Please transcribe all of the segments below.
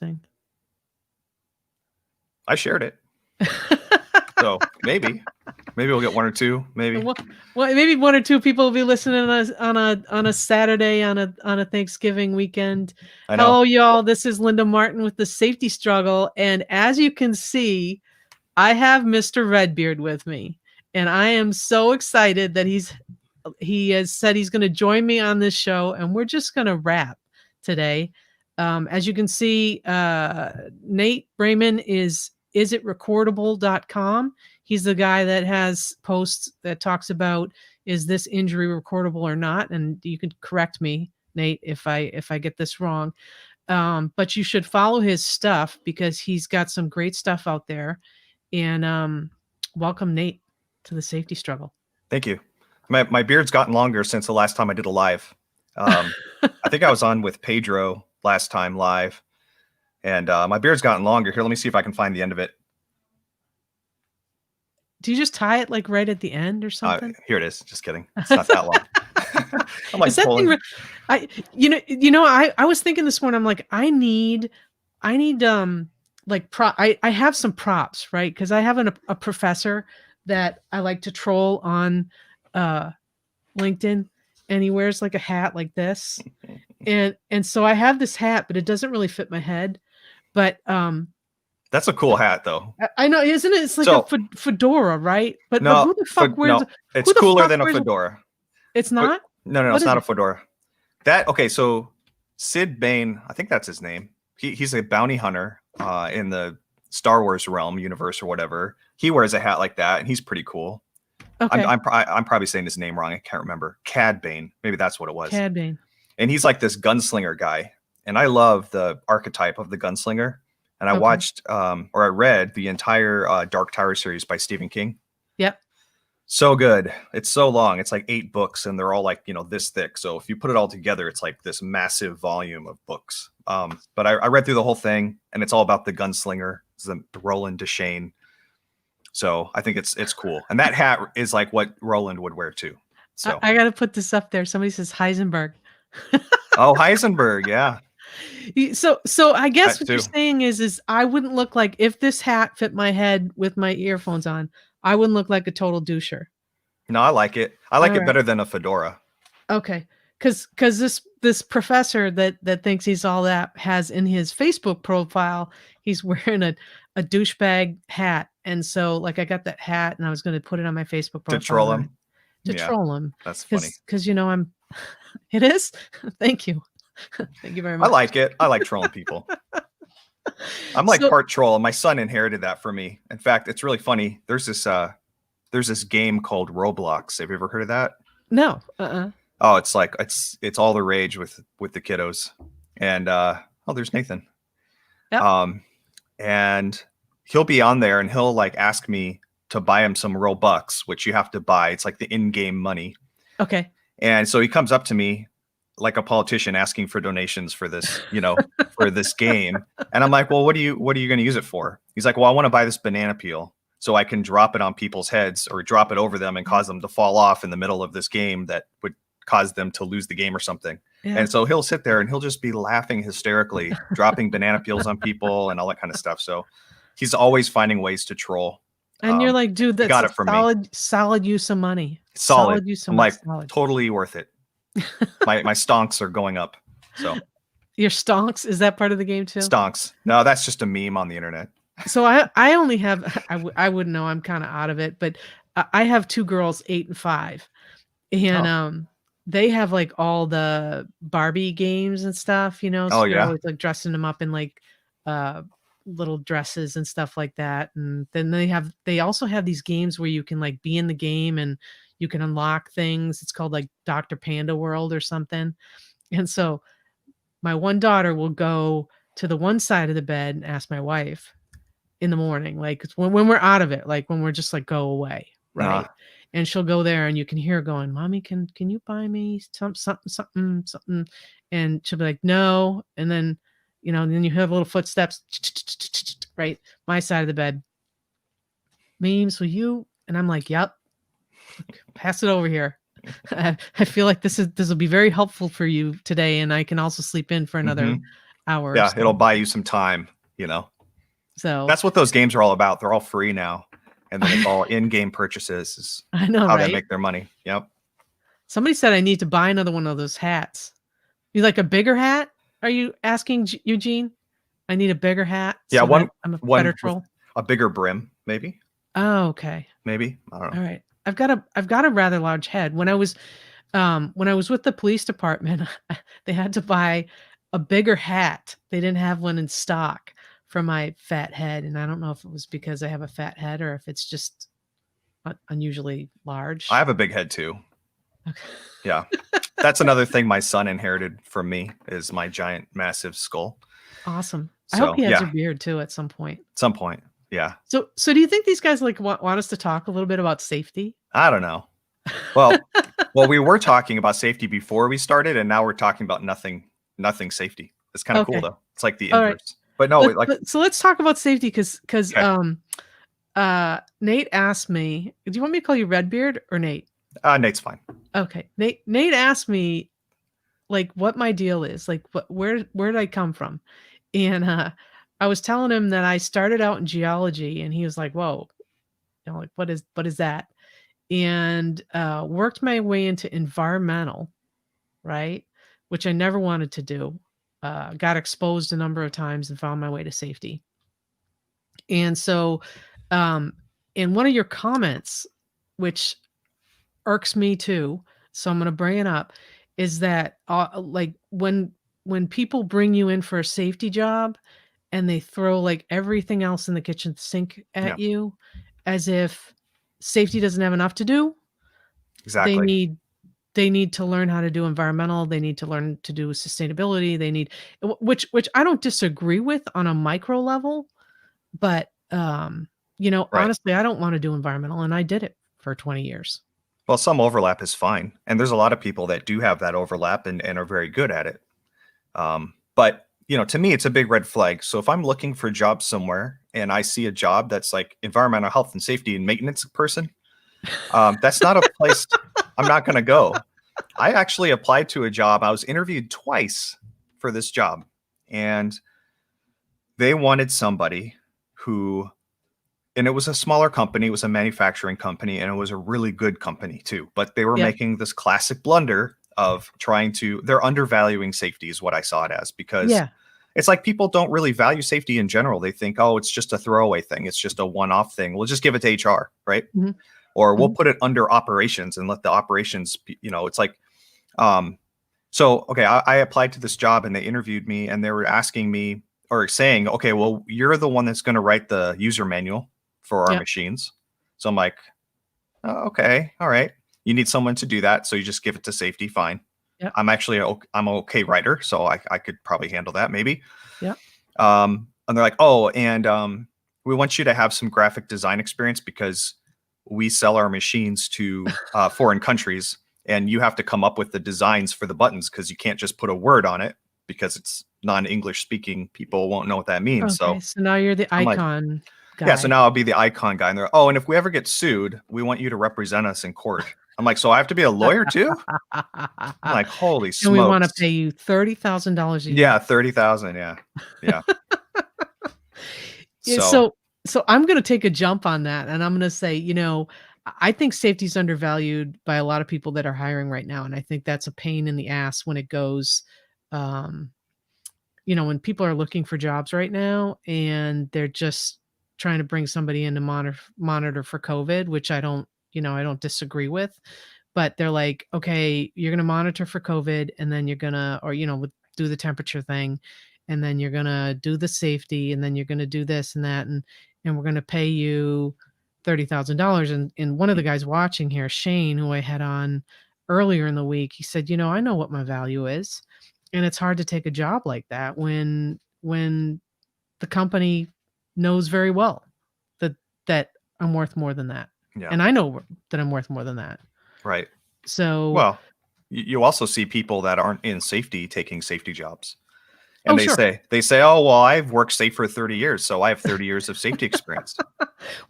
thing? I shared it. So maybe we'll get one or two. Maybe. Well, maybe one or two people will be listening on a Saturday on a Thanksgiving weekend. I know. Hello, y'all. This is Linda Martin with the Safety Struggle, and as you can see, I have Mr. Redbeard with me, and I am so excited that he has said he's going to join me on this show, and we're just going to rap today. As you can see, Nate Brayman is isitrecordable.com. He's the guy that has posts that talks about, is this injury recordable or not? And you can correct me, Nate, if I get this wrong. But you should follow his stuff because he's got some great stuff out there. And welcome, Nate, to the Safety Struggle. Thank you. My beard's gotten longer since the last time I did a live. I think I was on with Pedro last time live, and my beard's gotten longer. Here, let me see if I can find the end of it. Do you just tie it like right at the end or something? Here it is. Just kidding. It's not that long. I'm like, is that thing I was thinking this morning, I'm like, I need like I have some props, right? Because I have a professor that I like to troll on LinkedIn, and he wears like a hat like this. And so I have this hat, but it doesn't really fit my head. But that's a cool hat, though. I know, isn't it? It's like a fedora, right? But who the fuck wears? No, it's cooler than a fedora. It's not. No, it's not a fedora. So Sid Bain, I think that's his name. He's a bounty hunter in the Star Wars realm, universe, or whatever. He wears a hat like that, and he's pretty cool. Okay. I'm probably saying his name wrong. I can't remember. Cad Bane, maybe that's what it was. Cad Bane. And he's like this gunslinger guy, and I love the archetype of the gunslinger. And I watched or I read the entire Dark Tower series by Stephen King. Yep. So good. It's so long. It's like 8 books, and they're all like, this thick. So if you put it all together, it's like this massive volume of books. But I read through the whole thing, and it's all about the gunslinger, the Roland Deschain. So I think it's cool. And that hat is like what Roland would wear too. So I got to put this up there. Somebody says Heisenberg. Oh, Heisenberg. Yeah. So I guess what you're saying is I wouldn't look like, if this hat fit my head with my earphones on, I wouldn't look like a total doucher. No, I like it. I like it better than a fedora. Okay. Cause this professor that thinks he's all that has in his Facebook profile, he's wearing a douchebag hat. And so like I got that hat and I was going to put it on my Facebook profile. To troll him. Troll him. That's funny. Cause it is. Thank you. Thank you very much. I like it. I like trolling people. I'm like part troll. My son inherited that from me. In fact, it's really funny. There's this game called Roblox. Have you ever heard of that? No. Oh, it's like it's all the rage with the kiddos. And there's Nathan. Yep. And he'll be on there and he'll like ask me to buy him some Robux, which you have to buy. It's like the in-game money. Okay. And so he comes up to me like a politician asking for donations for this, for this game. And I'm like, well, what are you going to use it for? He's like, well, I want to buy this banana peel so I can drop it on people's heads or drop it over them and cause them to fall off in the middle of this game that would cause them to lose the game or something. Yeah. And so he'll sit there and he'll just be laughing hysterically, dropping banana peels on people and all that kind of stuff. So he's always finding ways to troll. And you're like, dude, that's got it from solid use of money. Solid use of I'm money. like, solid. Totally worth it. my stonks are going up. So your stonks, is that part of the game too? Stonks. No, that's just a meme on the internet. So I only have, I wouldn't know, I'm kind of out of it, but I have 2 girls, 8 and 5. And they have like all the Barbie games and stuff, so you're always like dressing them up in like little dresses and stuff like that. And then they also have these games where you can like be in the game and you can unlock things. It's called like Dr. Panda World or something. And so my one daughter will go to the one side of the bed and ask my wife in the morning, like when we're out of it, like when we're just like, go away. Right. And she'll go there and you can hear her going, Mommy, can you buy me something? And she'll be like, no. And then, then you have little footsteps, right? My side of the bed. Memes, will you? And I'm like, yep. Pass it over here. I feel like this will be very helpful for you today. And I can also sleep in for another hours. Yeah, it'll buy you some time, you know. So That's what those games are all about. They're all free now. And then it's all in-game purchases is I know, how they right? make their money. Yep. Somebody said I need to buy another one of those hats. You like a bigger hat? Are you asking, Eugene? I need a bigger hat Yeah, so that I'm a better one with troll. a bigger brim, maybe. Oh, okay. Maybe. I don't know. All right. I've got a rather large head. When I was with the police department, they had to buy a bigger hat. They didn't have one in stock for my fat head, and I don't know if it was because I have a fat head or if it's just unusually I large. have a big head too. Okay. Yeah. That's another thing my son inherited from me is my giant, massive skull. Awesome. I hope So he has yeah, a beard too at some point. at some point. Yeah. So do you think these guys like want us to talk a little bit about safety? I don't know. Well, we were talking about safety before we started, and now we're talking about nothing safety. It's kind of cool Okay. though. It's like the All right. inverse. But no, like So let's talk about safety because okay. Nate asked me, do you want me to call you Redbeard or Nate? Nate's fine. Okay. Nate asked me like what my deal is, like where did I come from? And I was telling him that I started out in geology and he was like, "Whoa." Like what is that? And worked my way into environmental, right? Which I never wanted to do. Got exposed a number of times and found my way to safety. And so in one of your comments, which irks me too, so I'm going to bring it up, is that like when people bring you in for a safety job and they throw like everything else in the kitchen sink Yeah, at you as if safety doesn't have enough to do. They exactly. need they need to learn how to do environmental, they need to learn to do sustainability, they need which I don't disagree with on a micro level, but Right. honestly, I don't want to do environmental and I did it for 20 years. Well, some overlap is fine, and there's a lot of people that do have that overlap and are very good at it. But to me, it's a big red flag. So if I'm looking for jobs somewhere and I see a job that's like environmental health and safety and maintenance person, that's not a place I'm not going to go. I actually applied to a job. I was interviewed twice for this job, and they wanted somebody who, and it was a smaller company, it was a manufacturing company, and it was a really good company too. But they were Yeah. making this classic blunder of they're undervaluing safety, is what I saw it as, because Yeah. it's like people don't really value safety in general. They think, oh, it's just a throwaway thing, it's just a one-off thing. We'll just give it to HR, right? Mhm. Or we'll Mhm. put it under operations and let the operations, it's like, so okay, I applied to this job and they interviewed me and they were asking me or saying, okay, well, you're the one that's going to write the user manual for our Yeah. machines. So I'm like, oh, okay, all right. You need someone to do that, so you just give it to safety. Fine. Yeah. I'm actually I'm an okay writer, so I could probably handle that maybe. Yeah. And they're like, oh, and we want you to have some graphic design experience because we sell our machines to foreign countries, and you have to come up with the designs for the buttons because you can't just put a word on it because it's non-English speaking people won't know what that means. Okay, So so now you're the I'm like, icon yeah, so guy. now I'll be the icon guy. And they're, oh, and if we ever get sued, we want you to represent us in court. I'm like, so I have to be a lawyer too? I'm like, holy And we wanna smokes. pay you $30,000 a Yeah, year. 30,000. Yeah. Yeah. Yeah, So so I'm gonna take a jump on that, and I'm gonna say, I think safety is undervalued by a lot of people that are hiring right now, and I think that's a pain in the ass when it goes, um, when people are looking for jobs right now and they're just trying to bring somebody in to monitor for COVID, which I don't disagree with, but they're like, okay, you're going to monitor for COVID and then you're going to, or, do the temperature thing. And then you're going to do the safety and then you're going to do this and that. And we're going to pay you $30,000. And one of the guys watching here, Shane, who I had on earlier in the week, he said, I know what my value is. And it's hard to take a job like that when the company knows very well that that I'm worth more than that. yeah, And I know that I'm worth more than that. right. So, Well, you also see people that aren't in safety taking safety jobs. And oh, they sure. say, oh, well, I've worked safe for 30 years, so I have 30 years of safety experience.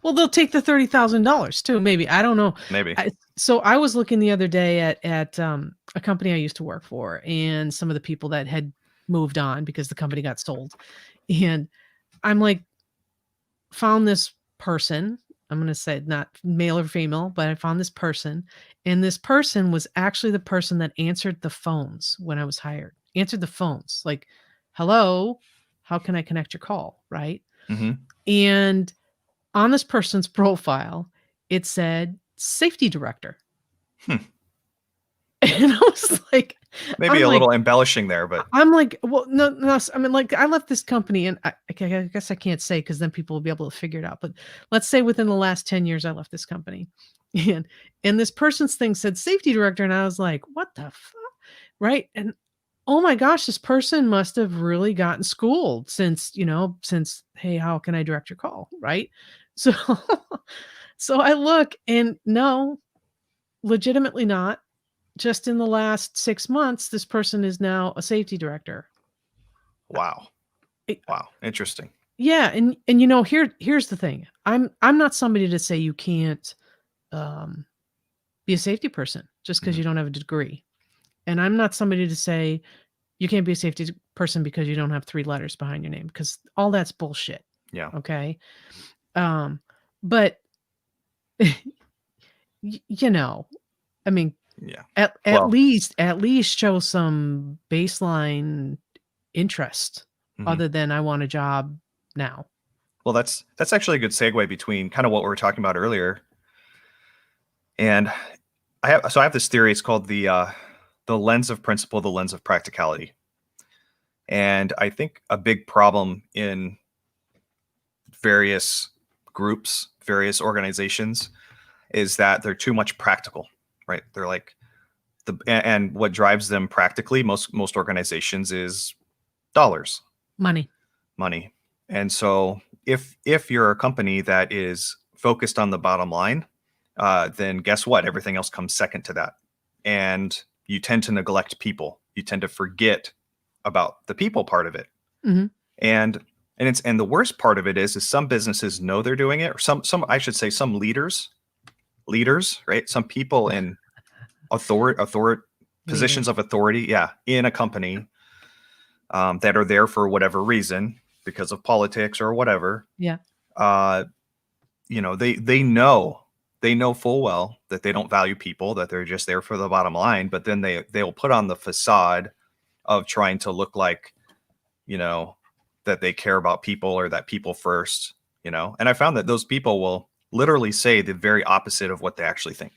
Well, they'll take the $30,000 too, maybe. I don't know. Maybe. So I was looking the other day at a company I used to work for, and some of the people that had moved on because the company got sold. And I'm like, found this person. I'm going to say not male or female, but I found this person. And this person was actually the person that answered the phones when I was hired. Answered the phones like, hello, how can I connect your call? Right. Mhm. And on this person's profile, it said safety director. Hmm. And I was like, Maybe I'm a like, little embellishing there, but I'm like, well, no, no. I mean, like, I left this company, and I guess I can't say because then people will be able to figure it out. But let's say within the last 10 years, I left this company, and this person's thing said safety director, and I was like, what the fuck, right? And oh my gosh, this person must have really gotten schooled since hey, how can I direct your call, right? So, so I look, and no, legitimately not. Just in the last 6 months, this person is now a safety director. wow. It Wow, interesting. Yeah, and, here's the thing. I'm not somebody to say you can't, um, be a safety person just because Mhm. you don't have a degree, and I'm not somebody to say you can't be a safety person because you don't have 3 letters behind your name, because all that's bullshit, Yeah. okay? Um, but, you know, I mean, Yeah. at Well, least show some baseline interest mhm. other than I want a job now. Well, that's actually a good segue between kind of what we were talking about earlier. And I have this theory. It's called the lens of principle, the lens of practicality. And I think a big problem in various groups, various organizations, is that they're too much practical, right? They're like and what drives them practically, most organizations, is dollars, Money. money. And so if you're a company that is focused on the bottom line, then guess what? Everything else comes second to that. And you tend to neglect people. You tend to forget about the people part of it. Mhm. And and the worst part of it is some businesses know they're doing it, or some I should say some leaders, right? Some people in authority positions Leaders. of authority, yeah, in a company, that are there for whatever reason, because of politics or whatever. Yeah. Uh, they know full well that they don't value people, that they're just there for the bottom line. But then they'll put on the facade of trying to look like, you know, that they care about people, or that people first. And I found that those people will literally say the very opposite of what they actually think.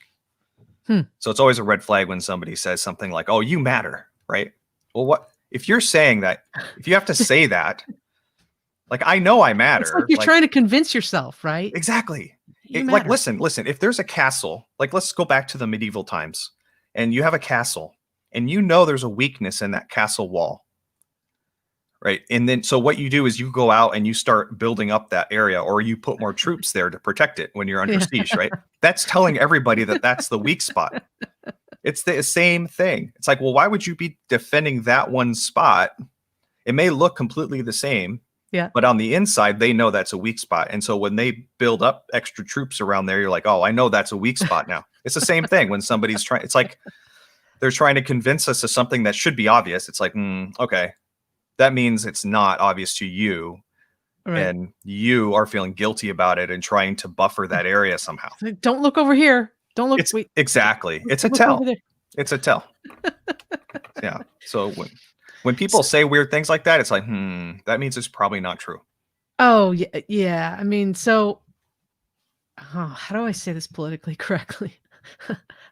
Hmm. So it's always a red flag when somebody says something like, "Oh, you matter," right? Well, what if you're saying that? If you have to say that, like, I know I It's like matter, you're like, trying to convince yourself, right? exactly. You Like, matter. listen. If there's a castle, like, let's go back to the medieval times, and you have a castle, and there's a weakness in that castle wall, right? And then so what you do is you go out and you start building up that area, or you put more troops there to protect it when you're under Yeah. siege, right? That's telling everybody that that's the weak spot. It's the same thing. It's like, well, why would you be defending that one spot? It may look completely the same, Yeah. but on the inside, they know that's a weak spot. And so when they build up extra troops around there, you're like, oh, I know that's a weak spot now. It's the same thing when somebody's trying. It's like they're trying to convince us of something that should be obvious. It's like, okay, that means it's not obvious to you. Right. And you are feeling guilty about it and trying to buffer that area somehow. It's like, "Don't look over here. Don't look It's wait, exactly. It's a look over tell. there." It's a tell. Yeah. So when people say weird things like that, it's like, that means it's probably not true. Oh, yeah, yeah. I mean, so how do I say this politically correctly?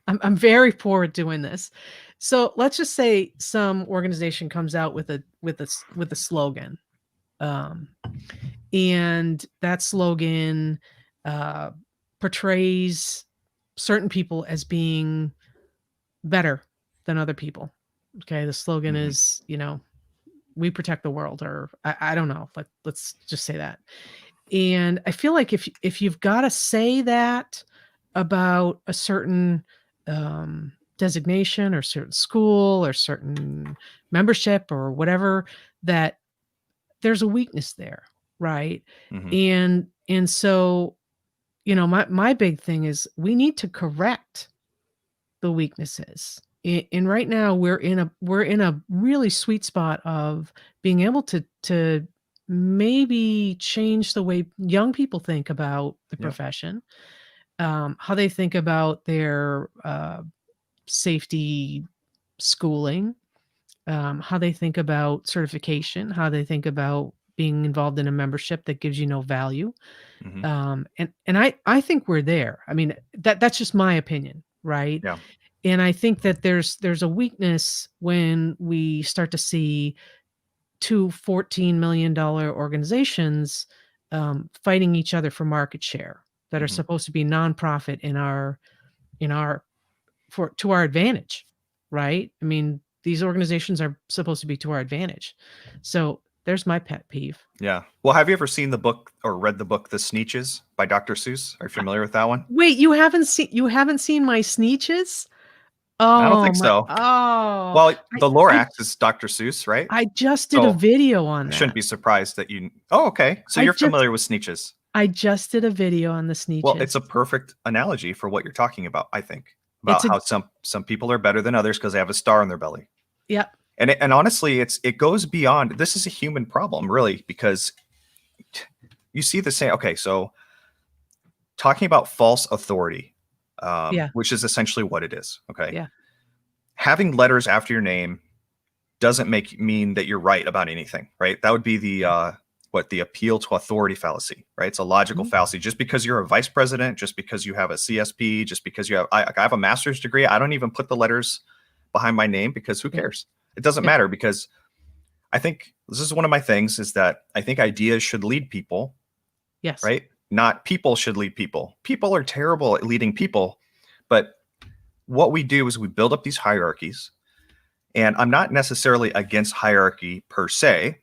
I'm very poor at doing this. So let's just say some organization comes out with a slogan, um, and that slogan uh, portrays certain people as being better than other people. Okay, the slogan Mhm. is, we protect the world, or I don't know. Let's just say that. And I feel like if you've got to say that about a certain designation or certain school or certain membership or whatever, that there's a weakness there, right? Mhm. And so my big thing is we need to correct the weaknesses. And right now we're in a really sweet spot of being able to maybe change the way young people think about the Yep. profession, how they think about their safety schooling, how they think about certification, how they think about being involved in a membership that gives you no value. Hmm. And I think we're there. I mean, that's just my opinion, right? Yeah. And I think that there's a weakness when we start to see 2 $14 million organizations fighting each other for market share that are Hmm. supposed to be nonprofit in our for to our advantage, right? I mean, these organizations are supposed to be to our advantage. So there's my pet peeve. Yeah. Well, have you ever seen the book or read the book The Sneetches by Dr. Seuss? Are you Uh, familiar with that one? Wait, you haven't seen my Sneetches? I don't Oh think my so. oh, Well, I the I Lorax is Dr. Seuss, right? I just did a So video on I shouldn't that. be surprised that you. Oh, okay. So I you're just familiar with Sneetches. I just did a video on the Well, Sneetches. it's a perfect analogy for what you're talking about, I think, It's about a how some people are better than others because they have a star on their belly. Yep, And honestly, it goes beyond. This is a human problem, really, because you see the same. Okay, so talking about false authority, yeah, which is essentially what it is. Okay, yeah, having letters after your name doesn't mean that you're right about anything, right? That would be the appeal to authority fallacy, right? It's a logical mhm, fallacy. Just because you're a vice president, just because you have a CSP, just because I have a master's degree, I don't even put the letters behind my name because who yeah, cares? It doesn't yeah, matter because I think this is one of my things is that I think ideas should lead people, yes, right? Not people should lead people. People are terrible at leading people, but what we do is we build up these hierarchies. And I'm not necessarily against hierarchy per se,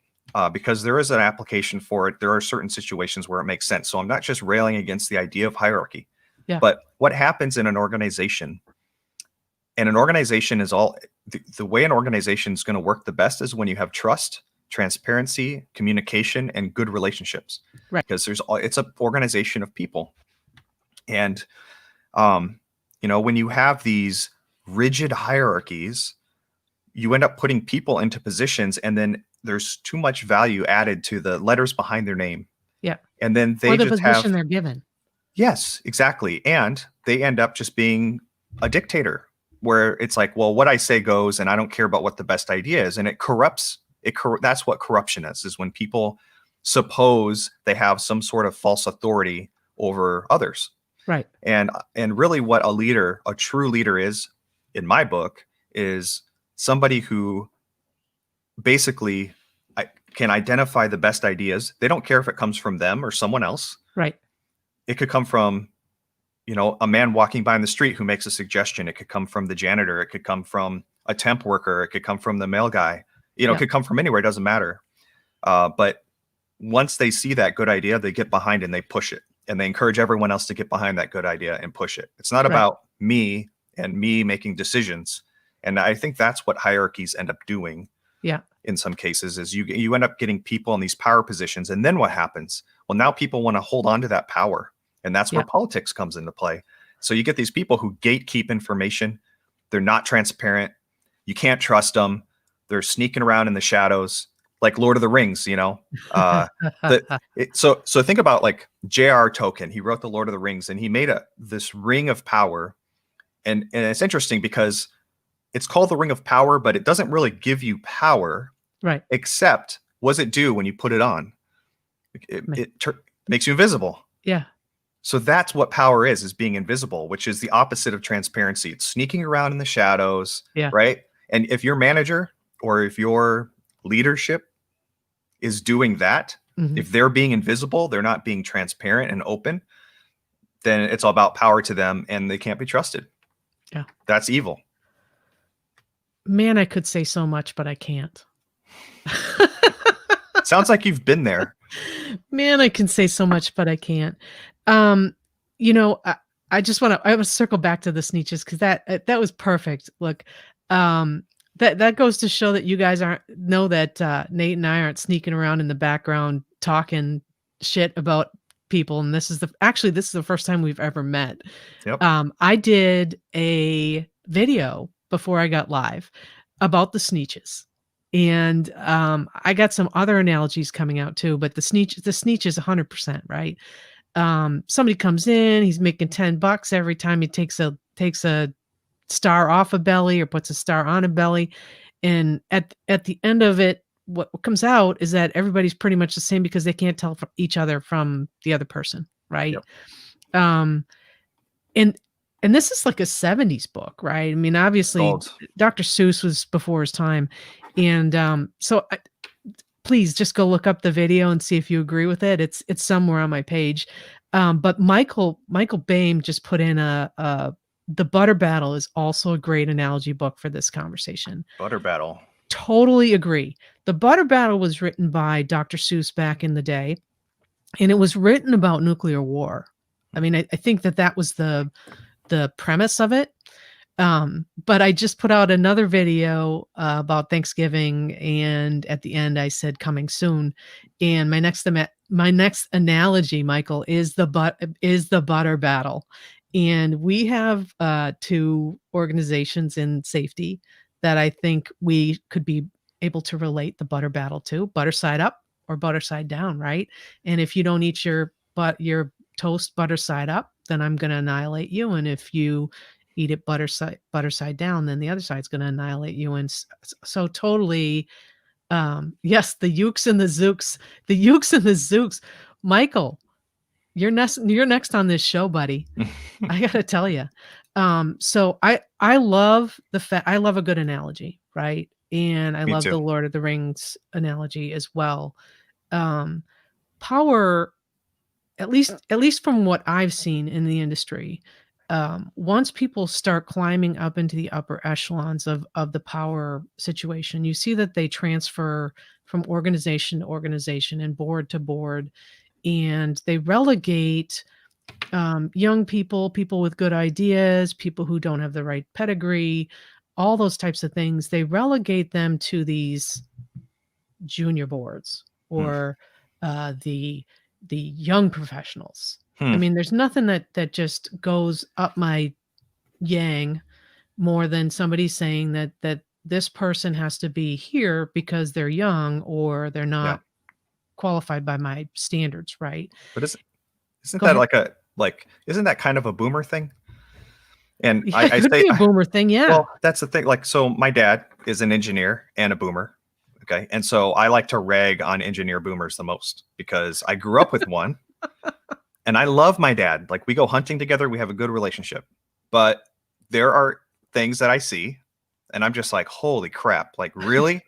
because there is an application for it. There are certain situations where it makes sense. So I'm not just railing against the idea of hierarchy. yeah, But what happens in an organization, and an organization is the way an organization is going to work the best is when you have trust, transparency, communication, and good relationships. right, Because it's an organization of people. And um, when you have these rigid hierarchies, you end up putting people into positions and then there's too much value added to the letters behind their name. yeah, And then or they the just position have, they're given. yes, exactly. And they end up just being a dictator where it's like, well, what I say goes and I don't care about what the best idea is. And it corrupts that's what corruption is when people suppose they have some sort of false authority over others. Right, And really what a true leader is in my book is somebody who basically can identify the best ideas. They don't care if it comes from them or someone else. right, It could come from, a man walking by in the street who makes a suggestion. It could come from the janitor. It could come from a temp worker. It could come from the mail guy. It yeah, could come from anywhere. It doesn't matter. But once they see that good idea, they get behind and they push it. And they encourage everyone else to get behind that good idea and push it. It's not right, about me and me making decisions. And I think that's what hierarchies end up doing yeah, in some cases is you end up getting people in these power positions. And then what happens? Well, now people want to hold on to that power. And that's where yeah, politics comes into play. So you get these people who gatekeep information. They're not transparent. You can't trust them. They're sneaking around in the shadows, like Lord of the Rings. So think about like J.R. Tolkien. He wrote the Lord of the Rings, and he made this ring of power. And it's interesting because it's called the Ring of Power, but it doesn't really give you power, right, except what does it do when you put it on? ma It makes you invisible. yeah, So that's what power is being invisible, which is the opposite of transparency. It's sneaking around in the shadows, yeah, right? And if your manager or if your leadership is doing that, mhm, if they're being invisible, they're not being transparent and open, then it's all about power to them and they can't be trusted. yeah. That's evil. Man, I could say so much, but I can't. Sounds like you've been there. Man, I can say so much, but I can't. Um, you know, I wanna circle back to the Sneetches because that was perfect. Look, that goes to show that you guys aren't know that, Nate and I aren't sneaking around in the background talking shit about people, and this is the first time we've ever met. Yep. I did a video before I got live about the Sneetches. And I got some other analogies coming out too, but the Sneetch is 100%, right? Somebody comes in, he's making $10 every time he takes a star off a belly or puts a star on a belly. And at the end of it, what comes out is that everybody's pretty much the same because they can't tell from each other from the other person, right? Yep. Um, and and this is like a 70s book, right? I mean, obviously, Old. Dr. Seuss was before his time, and please just go look up the video and see if you agree with it. It's somewhere on my page. But Michael Baim just put in a The Butter Battle is also a great analogy book for this conversation. Butter Battle. Totally agree. The Butter Battle was written by Dr. Seuss back in the day, and it was written about nuclear war. I mean, I think that was the premise of it. But I just put out another video about Thanksgiving, and at the end I said coming soon. And my next analogy, Michael, is the butter battle. And we have two organizations in safety that I think we could be able to relate the butter battle to: butter side up or butter side down, right? And if you don't eat your toast butter side up, then I'm going to annihilate you. And if you eat it butter side down, then the other side's going to annihilate you. And so totally, yes, the ukes and the zooks. Michael, you're next on this show, buddy. I got to tell you. So I love I love a good analogy, right? And I Me love too. the Lord of the Rings analogy as well. Power, at least from what I've seen in the industry, once people start climbing up into the upper echelons of the power situation, you see that they transfer from organization to organization and board to board, and they relegate young people with good ideas, people who don't have the right pedigree, all those types of things. They relegate them to these junior boards or the young professionals. I mean, there's nothing that just goes up my yang more than somebody saying that this person has to be here because they're young or they're Yeah. not qualified by my standards, right? But isn't Go that ahead. isn't that kind of a boomer thing? And Yeah, I it could say, be a boomer thing, yeah. well, that's the thing. Like, so my dad is an engineer and a boomer. Okay. And so I like to rag on engineer boomers the most because I grew up with one and I love my dad. Like, we go hunting together, we have a good relationship. But there are things that I see and I'm just like, holy crap. Like, really?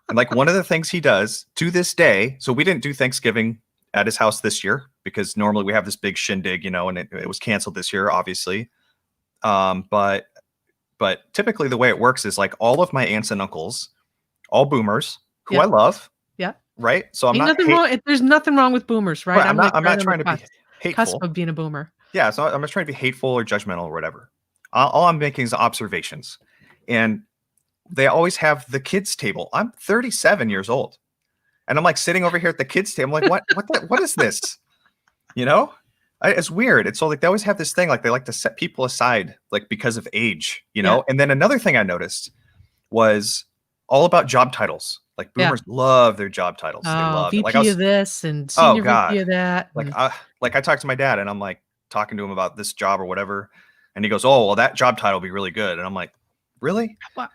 And like, one of the things he does to this day, so we didn't do Thanksgiving at his house this year because normally we have this big shindig, and it was canceled this year, obviously. But typically the way it works is like all of my aunts and uncles, all boomers who I love. Yeah. Right. So I'm Ain't not nothing wrong. There's nothing wrong with boomers, right? Right, I'm not like right on trying the to be cusp hateful. of being a boomer. Yeah, so I'm not trying to be hateful or judgmental or whatever. All I'm making is observations. And they always have the kids table. I'm 37 years old. And I'm like sitting over here at the kids table. I'm like, what is this? It's weird. It's so like they always have this thing, like they like to set people aside, like because of age, Yeah. And then another thing I noticed was all about job titles. Like boomers love their job titles. They love it. VP of this and oh senior God. VP of that. Like I talked to my dad and I'm like talking to him about this job or whatever. And he goes, oh, well, that job title will be really good. And I'm like, really? Wow.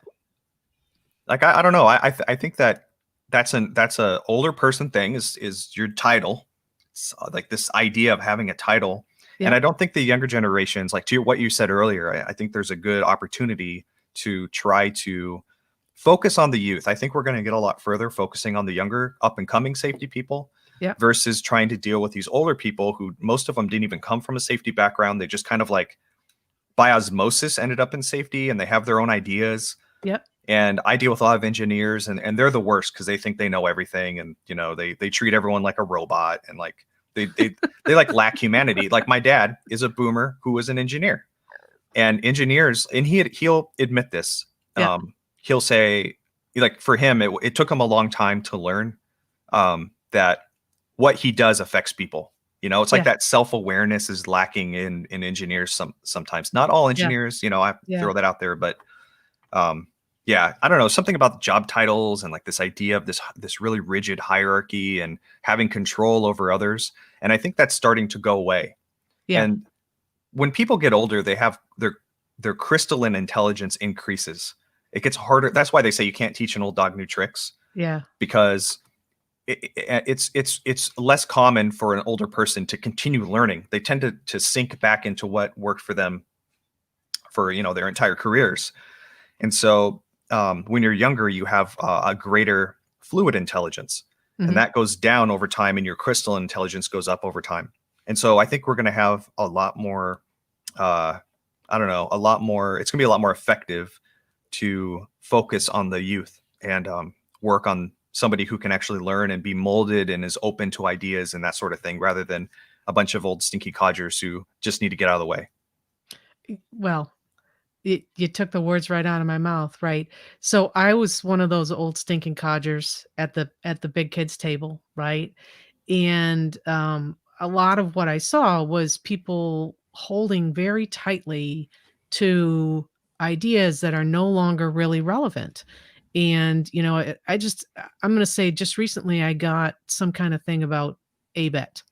Like, I don't know. I think that's a older person thing is your title. It's like this idea of having a title. Yeah. And I don't think the younger generations, like to what you said earlier, I think there's a good opportunity to try to focus on the youth. I think we're going to get a lot further focusing on the younger up and coming safety people versus trying to deal with these older people who most of them didn't even come from a safety background. They just kind of like by osmosis ended up in safety and they have their own ideas. Yep. And I deal with a lot of engineers and they're the worst because they think they know everything. And, they treat everyone like a robot and like they like lack humanity. Like my dad is a boomer who was an engineer and engineers, and he'll admit this. Yeah. He'll say like for him, it took him a long time to learn that what he does affects people. It's like that self-awareness is lacking in engineers sometimes. Not all engineers, I throw that out there, but Yeah, I don't know, something about the job titles and like this idea of this really rigid hierarchy and having control over others. And I think that's starting to go away. Yeah. And when people get older, they have their crystalline intelligence increases. It gets harder. That's why they say you can't teach an old dog new tricks, Yeah. because it's less common for an older person to continue learning. They tend to sink back into what worked for them for their entire careers. And so when you're younger, you have a greater fluid intelligence, and Mhm. that goes down over time, and your crystalline intelligence goes up over time. And so I think we're going to have a lot more, I don't know, a lot more. It's going to be a lot more effective to focus on the youth and work on somebody who can actually learn and be molded and is open to ideas and that sort of thing, rather than a bunch of old stinky codgers who just need to get out of the way. Well, you took the words right out of my mouth, right? So I was one of those old stinking codgers at the big kids table, right? And a lot of what I saw was people holding very tightly to ideas that are no longer really relevant. And I'm going to say just recently I got some kind of thing about ABET,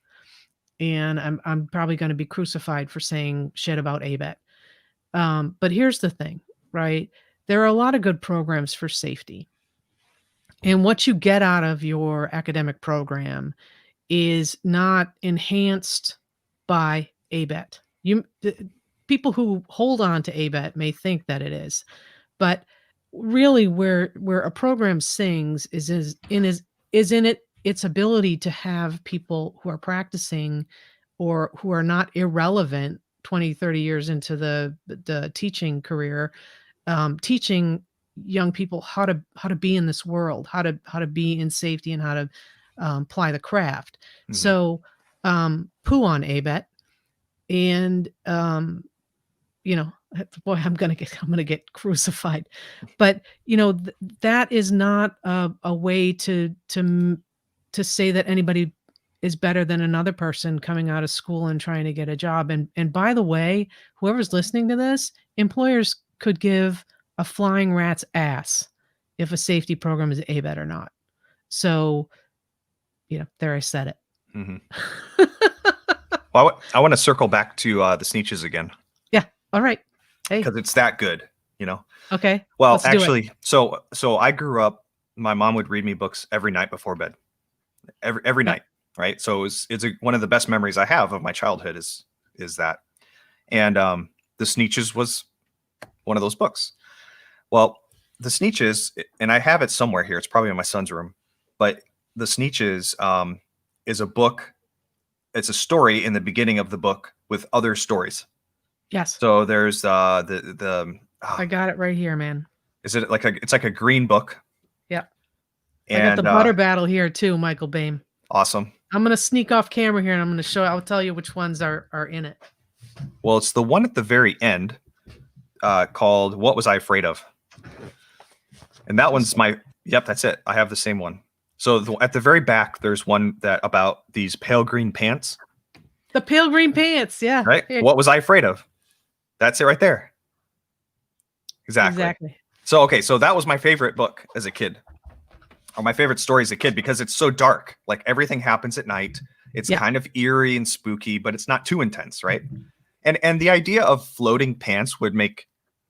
and I'm probably going to be crucified for saying shit about ABET. But here's the thing, right? There are a lot of good programs for safety. And what you get out of your academic program is not enhanced by ABET. People who hold on to ABET may think that it is, but really where a program sings is in its ability to have people who are practicing or who are not irrelevant 20, 30 years into the teaching career, teaching young people how to be in this world, how to be in safety, and how to apply the craft. Mhm. So poo on ABET, and you know, boy, I'm gonna get crucified. But that is not a way to say that anybody is better than another person coming out of school and trying to get a job. And by the way, whoever's listening to this, employers could give a flying rat's ass if a safety program is ABET or not. So, there I said Mhm. it. Well, I want to circle back to the Sneetches again, Yeah. All right. Hey. because it's that good, you know. Okay. Well, Let's do it. actually, so I grew up. My mom would read me books every night before bed, every Yep. night, right? So one of the best memories I have of my childhood is that. And the Sneetches was one of those books. Well, the Sneetches, and I have it somewhere here. It's probably in my son's room, but the Sneetches is a book. It's a story in the beginning of the book with other stories. Yes. So there's the I got it right here, man. is it like it's like a green book, Yep. I got the and butter battle here too, Michael Bain. awesome. I'm gonna sneak off camera here and I'm gonna show. I'll tell you which ones are in it. Well, it's the one at the very end called "What Was I Afraid of," and that one's my. Yep, that's it. I have the same one. So at the very back, there's one that about these pale green pants. The pale green pants. Yeah. Right. Here. What was I afraid of? That's it right there. Exactly. Exactly. So okay, so that was my favorite book as a kid, or my favorite story as a kid, because it's so dark. Like everything happens at night. It's Yeah. kind of eerie and spooky, but it's not too intense, right? And the idea of floating pants would make,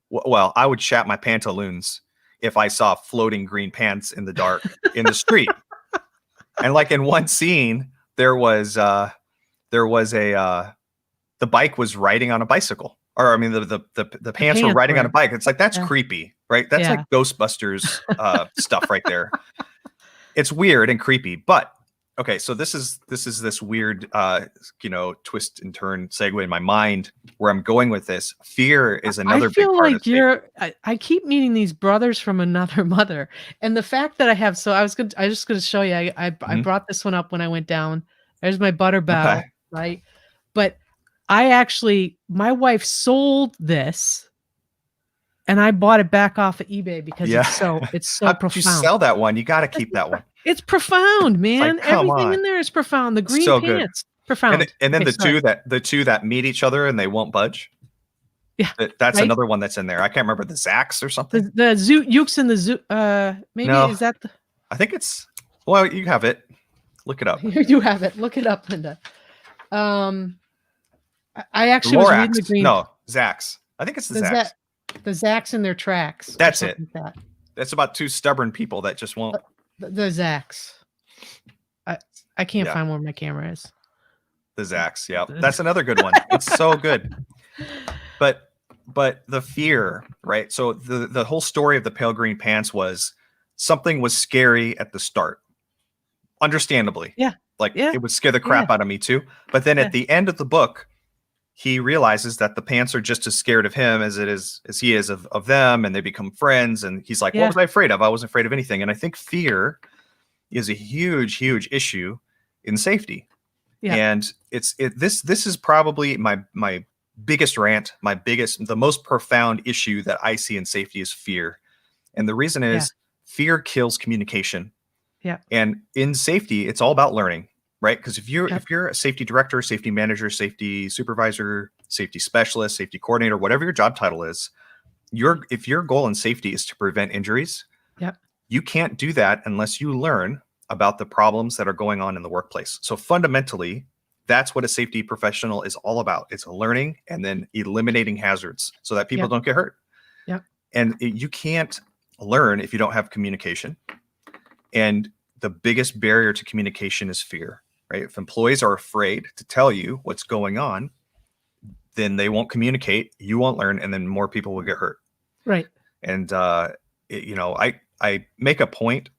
well, I would shat my pantaloons if I saw floating green pants in the dark in the street. And like in one scene, there was a the bike was riding on a bicycle, or I mean the pants were riding on a bike. It's like, that's Yeah. creepy, right? That's Yeah. like Ghostbusters stuff right there. It's weird and creepy, but okay, so this is this weird twist and turn segue in my mind where I'm going with this. Fear is I another big feel part of like safety. I keep meeting these brothers from another mother, and the fact that I have, so I was just gonna show you. I Mhm. brought this one up when I went down. There's my butter Okay. battle, right? But my wife sold this, and I bought it back off of eBay because Yeah. it's How so could you profound. sell that one? You got to keep that one. It's profound, man. Like, come Everything on. in there is profound. The green So good. pants, profound. And then Okay, sorry. the two that meet each other and they won't budge. Yeah, That's right? another one that's in there. I can't remember, the Zax or something. The zoo Ukes and the zoo. Maybe No, is that the? I think it's, well, you have it. Look it up. You have it. Look it up, Linda. Um, I The actually was reading the Lorax. green. No, Zax. I think it's the The Zax. Zax in their tracks or That's it. something like that. That's about two stubborn people that just won't. The Zax. I can't Yeah, find where my camera is. the Zax. Yeah, that's another good one. It's so good. But the fear, right? So the whole story of the pale green pants was something was scary at the start, understandably. Yeah. Like Yeah. it would scare the Yeah. crap out of me too. But then Yeah. at the end of the book, he realizes that the pants are just as scared of him as he is of them, and they become friends. And he's like, "What Yeah. was I afraid of? I wasn't afraid of anything." And I think fear is a huge issue in safety. Yeah. And this is probably my biggest rant, the most profound issue that I see in safety is fear. And the reason Yeah. is fear kills communication. Yeah. And in safety, it's all about learning, right? Because if Yep. you're a safety director, safety manager, safety supervisor, safety specialist, safety coordinator, whatever your job title is, if your goal in safety is to prevent injuries, Yep. you can't do that unless you learn about the problems that are going on in the workplace. So fundamentally, that's what a safety professional is all about. It's learning and then eliminating hazards so that people Yep. don't get hurt. Yep. And you can't learn if you don't have communication. And the biggest barrier to communication is fear, right? If employees are afraid to tell you what's going on, then they won't communicate, you won't learn, and then more people will get hurt. Right. And I make a point.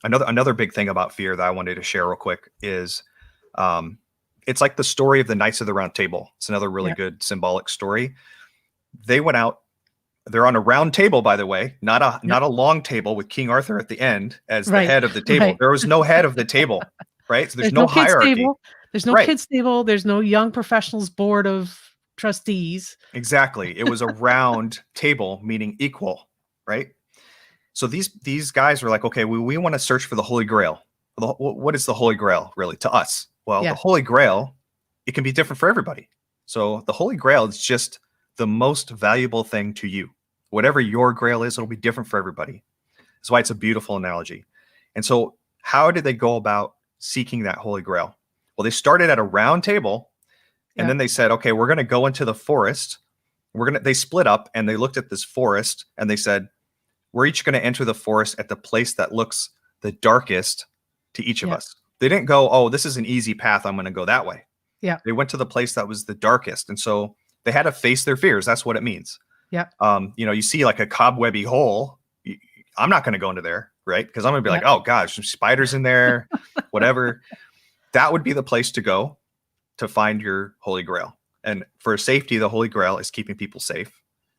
Another big thing about fear that I wanted to share real quick is it's like the story of the Knights of the Round Table. It's another really good symbolic story. They went out. They're on a round table, by the way, not a long table with King Arthur at the end as the head of the table. Right. There was no head of the table, right? So there's no kids hierarchy. table. There's no kids table. There's no young professionals board of trustees. Exactly. It was a round table, meaning equal, right? So these guys were like, okay, we want to search for the Holy Grail. What is the Holy Grail really to us? Well, the Holy Grail, it can be different for everybody. So the Holy Grail is just the most valuable thing to you. Whatever your grail is, it'll be different for everybody. That's why it's a beautiful analogy. And so how did they go about seeking that Holy Grail? Well, they started at a round table, and then they said, okay, we're going to go into the forest. They split up and they looked at this forest and they said, we're each going to enter the forest at the place that looks the darkest to each of us. They didn't go, oh, this is an easy path, I'm going to go that way. Yeah. They went to the place that was the darkest. And so they had to face their fears. That's what it means. Yeah. You see like a cobwebby hole. I'm not going to go into there, right? Because I'm going to be like, oh gosh, some spiders in there, whatever. That would be the place to go to find your Holy Grail. And for safety, the Holy Grail is keeping people safe.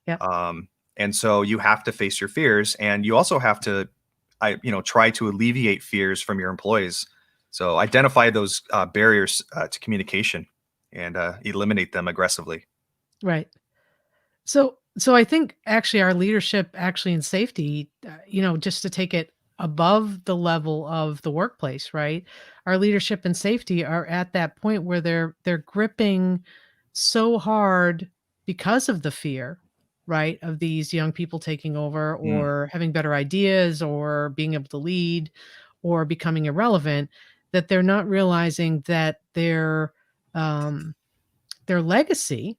Yeah. And so you have to face your fears, and you also have to, try to alleviate fears from your employees. So identify those barriers to communication and eliminate them aggressively. Right. So I think actually our leadership actually in safety, just to take it above the level of the workplace, right? Our leadership and safety are at that point where they're gripping so hard because of the fear, right, of these young people taking over or having better ideas or being able to lead or becoming irrelevant, that they're not realizing that their legacy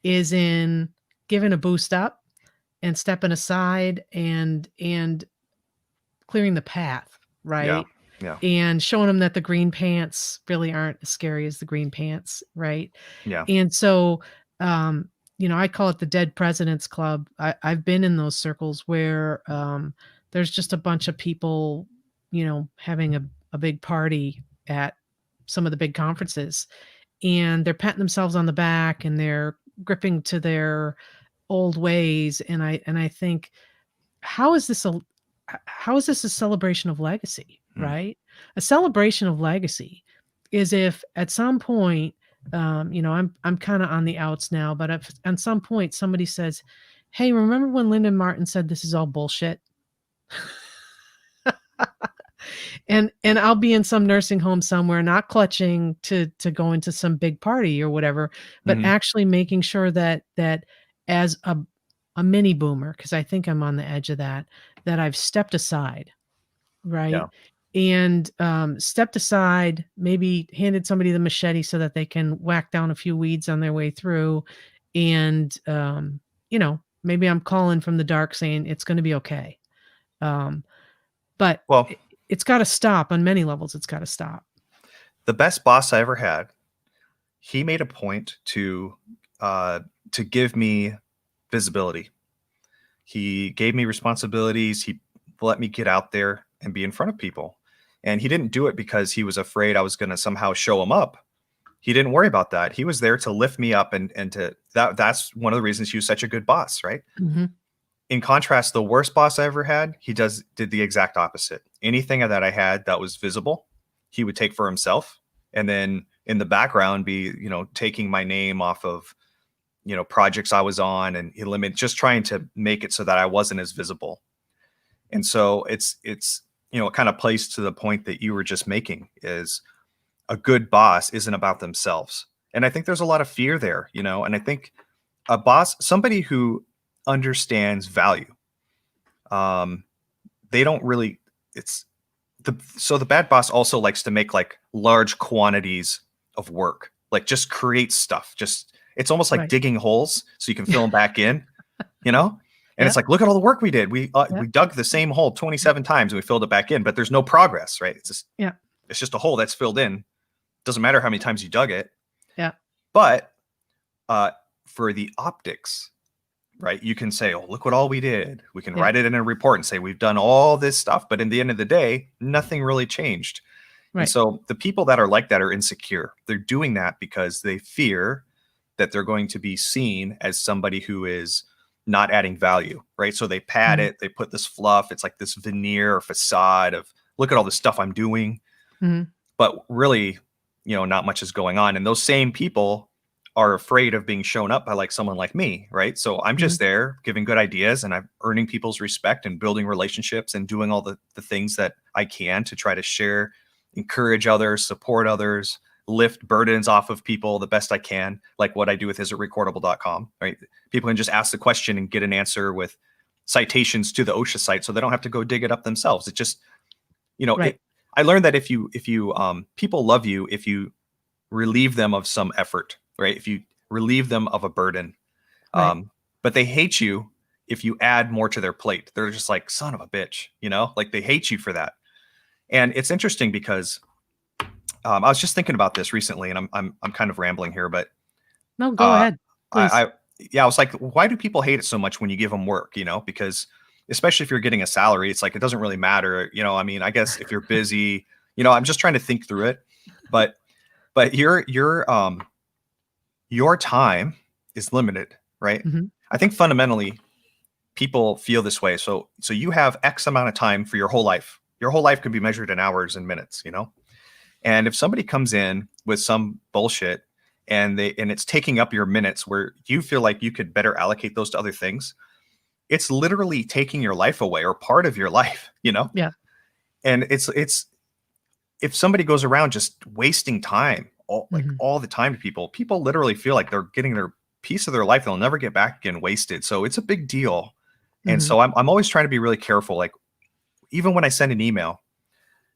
is in giving a boost up and stepping aside and clearing the path, right? Yeah. And showing them that the green pants really aren't as scary as the green pants, right? Yeah. And so, I call it the Dead Presidents Club. I've been in those circles where there's just a bunch of people, having a big party at some of the big conferences, and they're patting themselves on the back and they're gripping to their old ways. And I think, how is this a celebration of legacy, right? A celebration of legacy is if at some point, I'm kind of on the outs now, but if at some point somebody says, hey, remember when Lyndon Martin said this is all bullshit? And I'll be in some nursing home somewhere, not clutching to go into some big party or whatever, but Mhm. actually making sure that as a mini boomer, because I think I'm on the edge of that, that I've stepped aside, right? Yeah. And stepped aside, maybe handed somebody the machete so that they can whack down a few weeds on their way through. And maybe I'm calling from the dark saying it's going to be okay. Um, but Well, it's got to stop on many levels. It's got to stop. the best boss I ever had, he made a point uh, to give me visibility. He gave me responsibilities. He let me get out there and be in front of people. And he didn't do it because he was afraid I was going to somehow show him up. He didn't worry about that. He was there to lift me up and to that's one of the reasons he was such a good boss, right? Mhm. In contrast, the worst boss I ever had, did the exact opposite. Anything that I had that was visible, he would take for himself, and then in the background be taking my name off of projects I was on, and just trying to make it so that I wasn't as visible. And so it kind of plays to the point that you were just making, is a good boss isn't about themselves. And I think there's a lot of fear there, and I think a boss, somebody who understands value, um, they don't really, it's so the bad boss also likes to make like large quantities of work, like just create stuff. It's almost like Right. digging holes so you can fill them back in, you know? And it's Yep. like, look at all the work we did. We Yep. dug the same hole 27 times and we filled it back in, but there's no progress, right? Yeah. It's just a hole that's filled in. Doesn't matter how many times you dug it. Yeah. But uh, for the optics, right, you can say, oh, look what all we did. We can Yeah. write it in a report and say we've done all this stuff. But in the end of the day, nothing really changed. And Right. so the people that are like that are insecure. They're doing that because they fear that they're going to be seen as somebody who is not adding value, right? So they pad Mhm. it, they put this fluff. It's like this veneer or facade of, look at all the stuff I'm doing. Mhm. But really, not much is going on. And those same people are afraid of being shown up by like someone like me, right? So I'm Mhm. just there giving good ideas, and I'm earning people's respect and building relationships and doing all the things that I can to try to share, encourage others, support others, lift burdens off of people the best I can, like what I do with isitrecordable.com, right? People can just ask the question and get an answer with citations to the OSHA site, so they don't have to go dig it up themselves. It just, Right. I learned that if you people love you if you relieve them of some effort, right? If you relieve them of a burden, Right. but they hate you if you add more to their plate. They're just like, son of a bitch, like they hate you for that. And it's interesting because I was just thinking about this recently, and I'm kind of rambling here, but No, go uh, ahead, please. I yeah, I was like, why do people hate it so much when you give them work? Because especially if you're getting a salary, it's like it doesn't really matter. I mean, I guess if you're busy, I'm just trying to think through it, but your time is limited, right? Mhm. I think fundamentally people feel this way. So you have X amount of time for your whole life. Your whole life could be measured in hours and minutes. And if somebody comes in with some bullshit and it's taking up your minutes where you feel like you could better allocate those to other things, it's literally taking your life away or part of your life. Yeah. And it's if somebody goes around just wasting time Mhm. all the time to people literally feel like they're getting their piece of their life they'll never get back again wasted. So it's a big deal. And Mhm. so I'm always trying to be really careful. Like even when I send an email,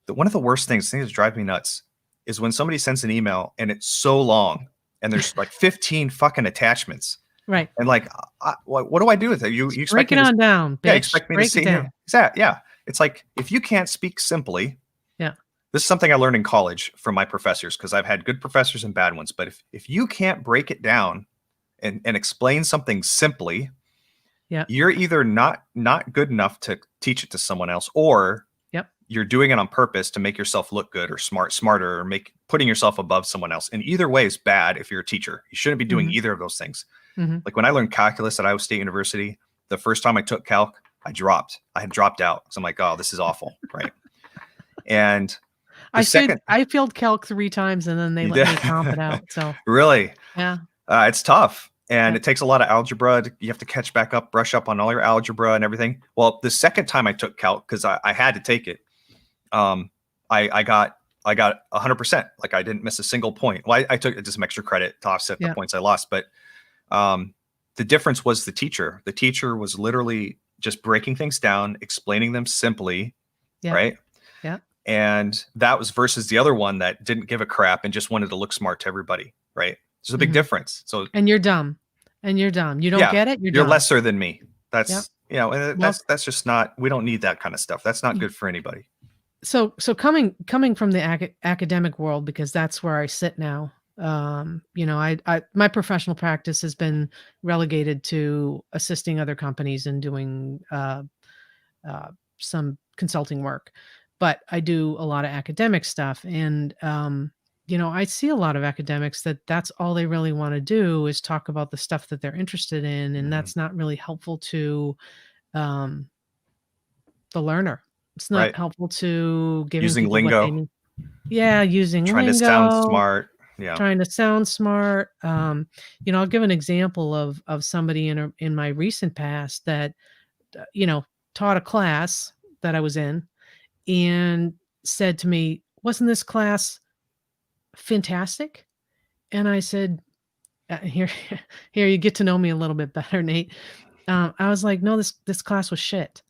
one of the worst things that drive me nuts is when somebody sends an email and it's so long and there's like 15 fucking attachments. Right. And like, what do I do with it? You expect Break me it to, on down, yeah, bitch. expect me to Break it sit here. down. Exactly. Yeah. It's like, if you can't speak simply, Yeah. this is something I learned in college from my professors, because I've had good professors and bad ones. But if you can't break it down and explain something simply, Yeah. you're either not good enough to teach it to someone else, or Yep. you're doing it on purpose to make yourself look good or smarter, or putting yourself above someone else. And either way is bad if you're a teacher. You shouldn't be doing Mhm. either of those things. Mhm. Like when I learned calculus at Iowa State University, the first time I took calc, I had dropped out. So I'm like, oh, this is awful. Right. And the second, I failed calc 3 times and then they you let did, me comp it out. So, really, yeah. it's tough. And Yeah. it takes a lot of algebra. You have to catch back up, brush up on all your algebra and everything. Well, the second time I took calc, because I had to take it, I got 100%. Like I didn't miss a single point. Well, I took just some extra credit to offset the Yeah. points I lost, but the difference was the teacher. The teacher was literally just breaking things down, explaining them simply, Yeah. right? Yeah. And that was versus the other one that didn't give a crap and just wanted to look smart to everybody, right? There's a big Mhm. difference. So And you're dumb. And you're dumb. You don't yeah, get it, you're you're dumb. lesser than me. Yep. That's, and Well, that's just not, we don't need that kind of stuff. That's not y good for anybody. so coming from the academic world, because that's where I sit now, I my professional practice has been relegated to assisting other companies and doing, uh, some consulting work, but I do a lot of academic stuff, and, I see a lot of academics that that's all they really wanna do is talk about the stuff that they're interested in, and Mhm. that's not really helpful to, um, the learner. It's not Right. helpful to giving Using people what they lingo, need. Yeah, using trying to sound lingo, smart. Yeah. trying to sound smart. I'll give an example of somebody in my recent past that, uh, you know, taught a class that I was in and said to me, "Wasn't this class fantastic?" And I said, "Here, here, you get to know me a little bit better, Nate." I was like, "No, this class was shit."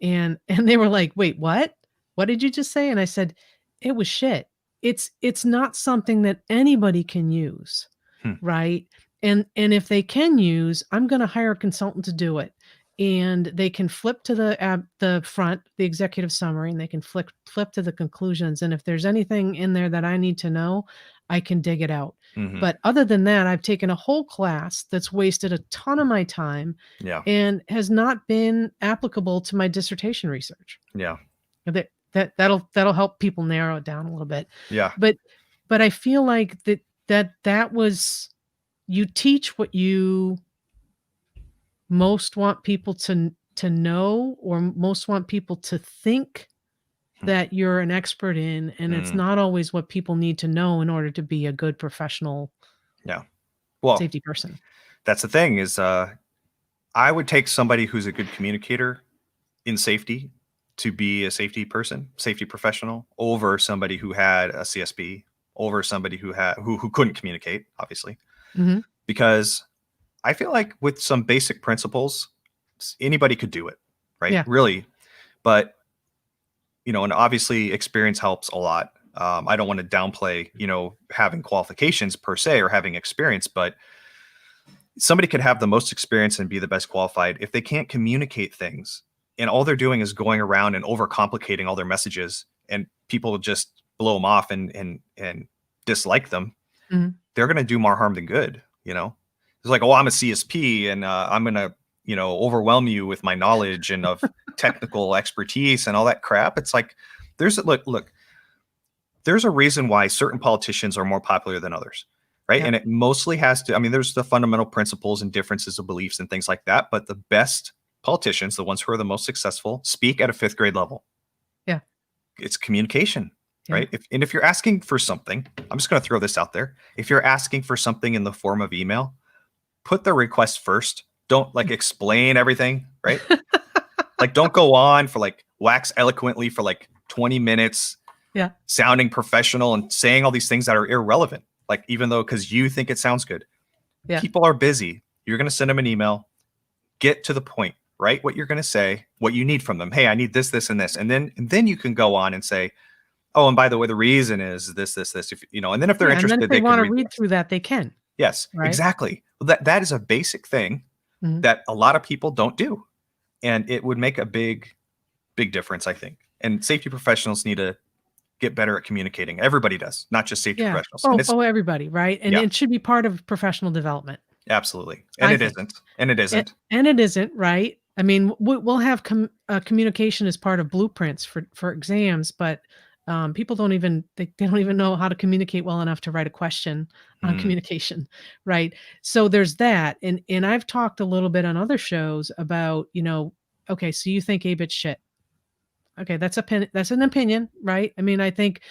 And they were like, "Wait, what? What did you just say?" And I said, "It was shit. It's not something that anybody can use, Hmm. right? And if they can use, I'm gonna hire a consultant to do it. And they can flip to the front, the executive summary, and they can flip to the conclusions. And if there's anything in there that I need to know, I can dig it out. Mhm. But other than that, I've taken a whole class that's wasted a ton of my time Yeah. and has not been applicable to my dissertation research. Yeah. That'll help people narrow it down a little bit. Yeah. But but I feel like that was you teach what you most want people to know or most want people to think Hmm. that you're an expert in, and it's Mhm. not always what people need to know in order to be a good professional Yeah. Well, safety person. that's the thing is, I would take somebody who's a good communicator in safety to be a safety person, safety professional, over somebody who had a CSB, over somebody who couldn't communicate, obviously. Mhm. Because I feel like with some basic principles, anybody could do it, right? Yeah. Really. But, and obviously experience helps a lot. I don't want to downplay, having qualifications per se or having experience, but somebody could have the most experience and be the best qualified if they can't communicate things and all they're doing is going around and overcomplicating all their messages and people just blow them off and dislike them. Mhm. They're going to do more harm than good. It's like, oh, I'm a CSP and I'm going to overwhelm you with my knowledge and of technical expertise and all that crap. It's like look, there's a reason why certain politicians are more popular than others, right? Yep. And it mostly has to, I mean, there's the fundamental principles and differences of beliefs and things like that. But the best politicians, the ones who are the most successful, speak at a fifth grade level. Yeah. It's communication, Yeah. right? If you're asking for something, I'm just going to throw this out there. If you're asking for something in the form of email, put the request first. Don't like explain everything, right? Like, don't go on for like wax eloquently for like 20 minutes Yeah. sounding professional and saying all these things that are irrelevant. Like, even though, because you think it sounds good, Yeah. people are busy. You're going to send them an email, get to the point, write what you're going to say, what you need from them. Hey, I need this, this, and this. And then you can go on and say, oh, and by the way, the reason is this, this, this, and then if they're Yeah, and then if interested, they they can wanna read the read rest. through that, they can, Yes, right? exactly. Well, that is a basic thing Mhm. that a lot of people don't do. And it would make a big, big difference, I think. And safety professionals need to get better at communicating. Everybody does, not just safety Yeah. professionals. And Oh, it's everybody, right? And yeah, it should be part of professional development, absolutely. And I it think. isn't. And it And isn't. and it isn't, right? I mean, we'll have communication as part of blueprints for exams, but, people they don't even know how to communicate well enough to write a question on Mm, communication, right? So there's that, and I've talked a little bit on other shows about, okay, so you think A-bit's shit. Okay, that's an opinion, right? I mean, I think,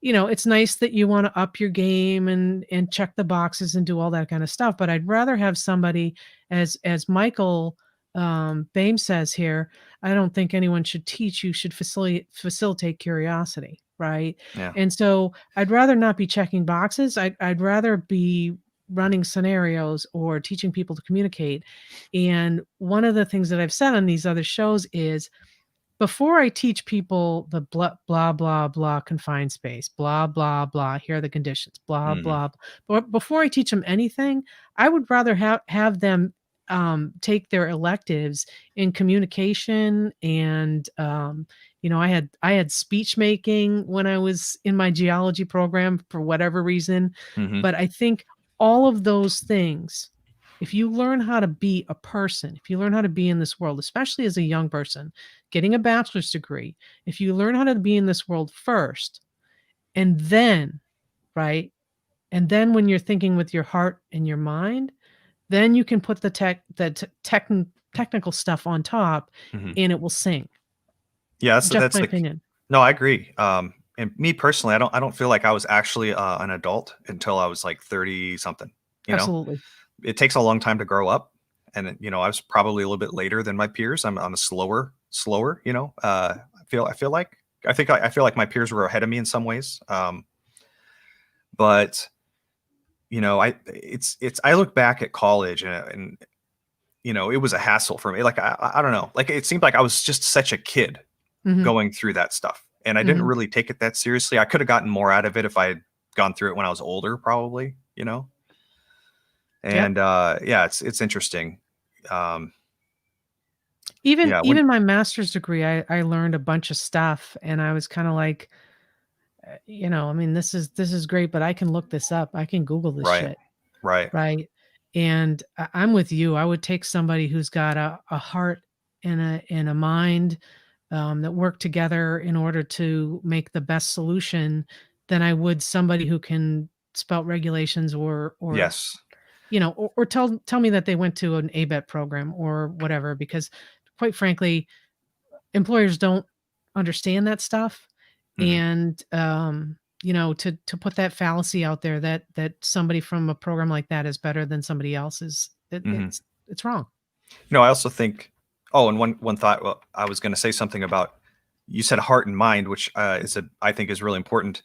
it's nice that you wanna up your game and check the boxes and do all that kinda stuff, but I'd rather have somebody as Michael, Bame says here, I don't think anyone should teach, you should facilitate curiosity, right? Yeah. And so I'd rather not be checking boxes. I'd rather be running scenarios or teaching people to communicate. And one of the things that I've said on these other shows is before I teach people the blah blah blah blah confined space, blah blah blah, here are the conditions, blah Mhm. blah. But before I teach them anything, I would rather have them take their electives in communication and I had speech making when I was in my geology program for whatever reason, Mhm. but I think all of those things, if you learn how to be a person, if you learn how to be in this world, especially as a young person, getting a bachelor's degree, if you learn how to be in this world first, and then, right? And then when you're thinking with your heart and your mind, then you can put technical stuff on top Mhm. and it will sing. Yeah, Just that's my like opinion. no, I agree. And me personally, I don't feel like I was actually an adult until I was like 30 something, you know? Absolutely. It takes a long time to grow up, and I was probably a little bit later than my peers. I'm a slower, I feel like I feel like my peers were ahead of me in some ways. But I look back at college, and it was a hassle for me. Like I don't know, like it seemed like I was just such a kid Mhm, going through that stuff, and I didn't mhm. really take it that seriously. I could have gotten more out of it if I had gone through it when I was older, probably. Yep. And yeah, it's interesting. Um, Even yeah, when even my master's degree, I learned a bunch of stuff and I was kinda like, I mean, this is great, but I can look this up. I can Google this right, shit. right, Right, and I'm with you. I would take somebody who's got a heart and a mind, that work together in order to make the best solution than I would somebody who can spout regulations or, yes, or tell me that they went to an ABET program or whatever, because quite frankly, employers don't understand that stuff, hmm and, to put that fallacy out there that somebody from a program like that is better than somebody else is hmm it's wrong. I also think. Oh, and one thought. Well, I was going to say something about you said heart and mind, which I think is really important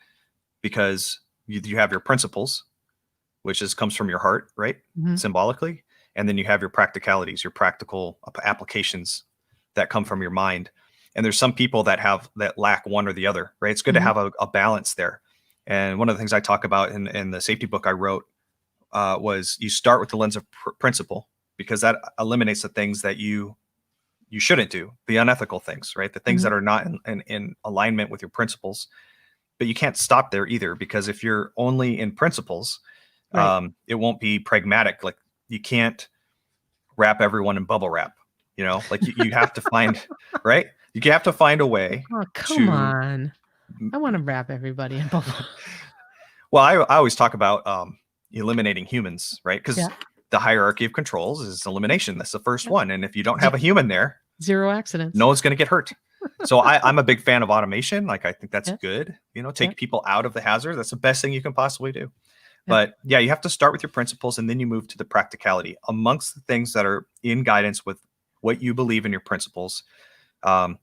because you have your principles, which comes from your heart, right? Mhm, Symbolically. And then you have your practicalities, your practical applications that come from your mind. And there's some people that lack one or the other, right? It's good to mhm, have a balance there. And one of the things I talk about in the safety book I wrote was you start with the lens of principle because that eliminates the things that you shouldn't do, the unethical things, right? The things mhm, that are not in alignment with your principles. But you can't stop there either because if you're only in principles, right. it won't be pragmatic. Like you can't wrap everyone in bubble wrap. Like you have to find right. You have to find a way Oh, come to. on. I wanna wrap everybody in bubble. Well, I always talk about eliminating humans, right? Because Yeah, the hierarchy of controls is elimination. That's the first yeah. one, and if you don't Ze have a human there, 0 no accidents. one's going to get hurt. So I'm a big fan of automation. Like I think that's Yeah, good. yeah, Take people out of the hazard. That's the best thing you can possibly do. yeah, But yeah, you have to start with your principles and then you move to the practicality. Amongst the things that are in guidance with what you believe in your principles,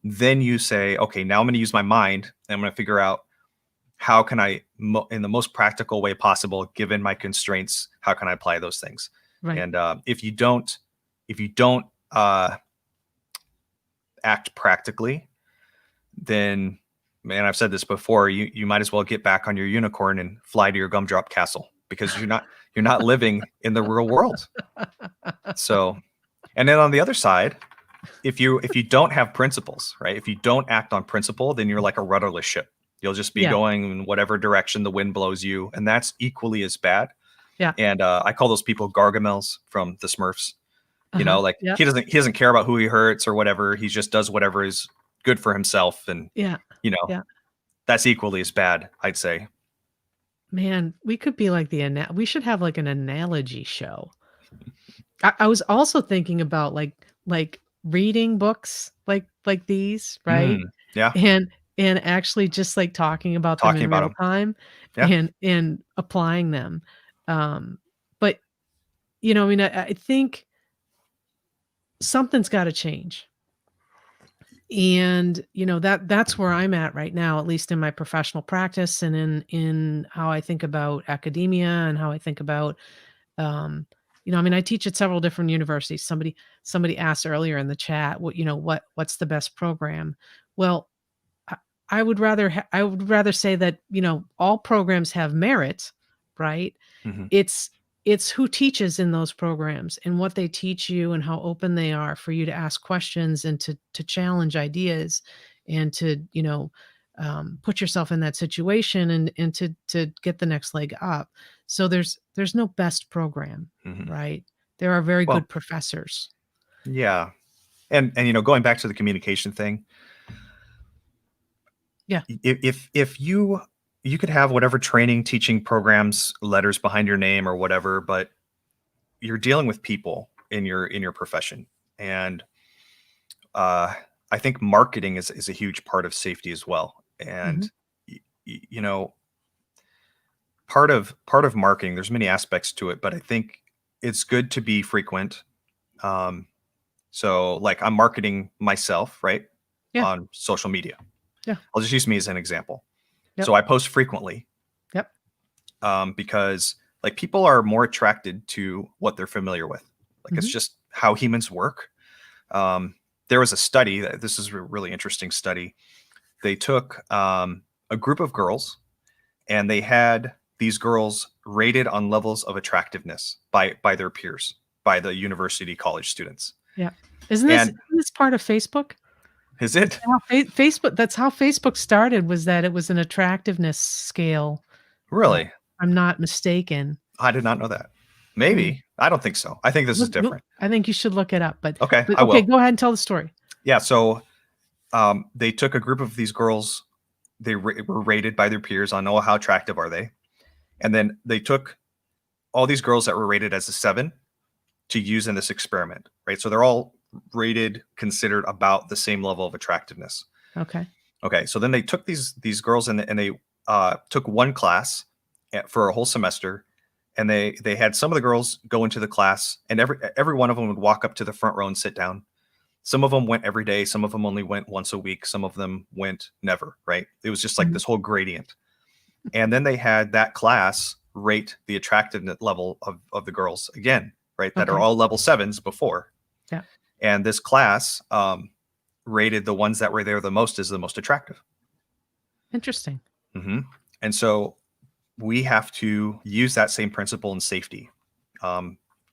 then you say, okay, now I'm going to use my mind and I'm going to figure out how can I, in the most practical way possible, given my constraints, how can I apply those things? right. And if you don't act practically, then man, I've said this before, you might as well get back on your unicorn and fly to your gumdrop castle because you're not living in the real world. So, and then on the other side, if you don't have principles, right? If you don't act on principle, then you're like a rudderless ship. You'll just be Yeah, going in whatever direction the wind blows you, and that's equally as bad. yeah, And I call those people Gargamels from the Smurfs. uh-huh, Like yeah, he doesn't care about who he hurts or whatever. He just does whatever is good for himself, and yeah, you know yeah. that's equally as bad, I'd say. Man, we could be like we should have, like, an analogy show. I was also thinking about, like, reading books like these, right? Mm, yeah, And actually just, like, talking about them talking in about real them. time Yeah. and applying them. But, I mean, I think something's got to change. And that's where I'm at right now, at least in my professional practice and in how I think about academia and how I think about um I mean, I teach at several different universities. Somebody asked earlier in the chat, what's the best program? Well, I, I would rather say that, all programs have merit, right? Hmm. It's it's who teaches in those programs and what they teach you and how open they are for you to ask questions and to challenge ideas and to, put yourself in that situation and to get the next leg up. So there's no best program, Hmm. right? There are very Well, good professors. yeah. And going back to the communication thing, Yeah. if you could have whatever training, teaching programs, letters behind your name or whatever, but you're dealing with people in your profession. And uh, I think marketing is a huge part of safety as well. Mhm. And you know, part of marketing, there's many aspects to it, but I think it's good to be frequent. Um, so like I'm marketing myself, right, Yeah. on social media. Yeah. I'll just use me as an example. So Yep. I post frequently, Yep. because like people are more attracted to what they're familiar with. Like it's Mhm. just how humans work. Um, there was a study that this is a really interesting study. They took a group of girls and they had these girls rated on levels of attractiveness by their peers, by the university college students. Yeah. Isn't this part of Facebook? Is it How Facebook that's how Facebook started, was that it was an attractiveness scale, uh, really? I'm not mistaken. I did not know that. Mm. Maybe. I don't think so. I think this is Look, different. I think you should look it up, Okay, but I okay, will. go ahead and tell the story. Yeah. So they took a group of these girls. They were rated by their peers on, oh, how attractive are they? And then they took all these girls that were rated as a 7 to use in this experiment, right? So they're all rated, considered about the same level of attractiveness. Okay. Okay, so then they took these girls and they took one class for a whole semester, and they had some of the girls go into the class, and every one of them would walk up to the front row and sit down. Some of them went every day, some of them only went once a week, some of them went never. Right? It was just like Mhm. this whole gradient, and then they had that class rate the attractiveness level of the girls again, right? That are Okay. all level 7s before, Yeah. and this class rated the ones that were there the most as the most attractive. Interesting. Hmm. And so we have to use that same principle in safety.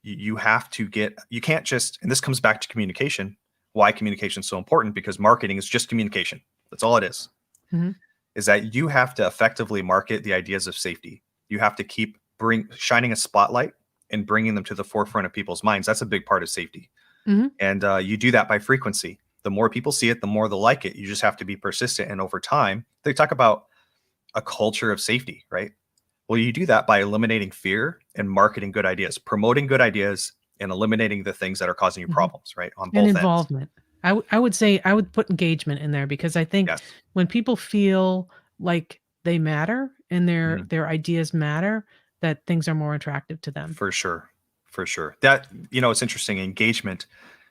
You have to you can't just, and this comes back to communication, why communication is so important, because marketing is just communication. That's all it Mhm. is that you have to effectively market the ideas of safety. You have to keep shining a spotlight and bringing them to the forefront of people's minds. That's a big part of safety. Mhm. And you do that by frequency. The more people see it, the more they'll like it. You just have to be persistent. And over time, they talk about a culture of safety, right? Well, you do that by eliminating fear and marketing good ideas, promoting good ideas, and eliminating the things that are causing you Mhm. problems, right? On And both ends. involvement. I would say I would put engagement in there because I think Yes. when people feel like they matter and their Mhm. their ideas matter, that things are more attractive to them. For sure. For sure. That, it's interesting. Engagement.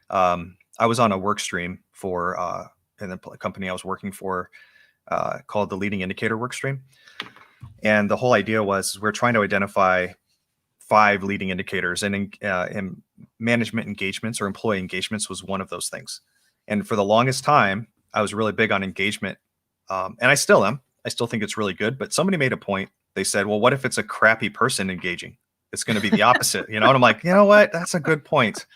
I was on a work stream for in the company I was working for called the leading indicator work stream. And the whole idea was we're trying to identify 5 leading indicators, and in management engagements or employee engagements was one of those things. And for the longest time, I was really big on engagement, and I still am. I still think it's really good. But somebody made a point. They said, "Well, what if it's a crappy person engaging? It's going to be the opposite, you know." And I'm like, you know what? That's a good point.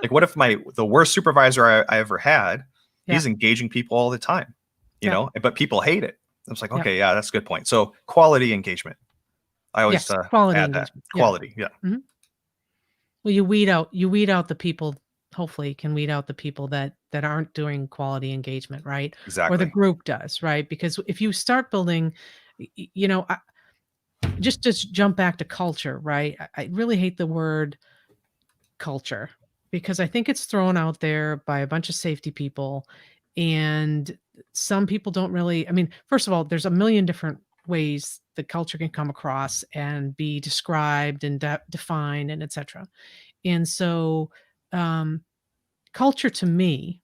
Like, what if the worst supervisor I ever had, Yeah. he's engaging people all the time, Yeah. but people hate it. I was like, Yeah. okay, yeah, that's a good point. So quality engagement. I always Yes, quality add that engagement. Yeah. quality. Yeah, Mhm. Well, you weed out the people, hopefully you can weed out the people that aren't doing quality engagement, right? Or the exactly. group does, right? Because if you start building, just jump back to culture, right? I really hate the word culture because I think it's thrown out there by a bunch of safety people, and some people don't really, I mean, first of all, there's a million different ways the culture can come across and be described and defined and etc. And so, um, culture to me,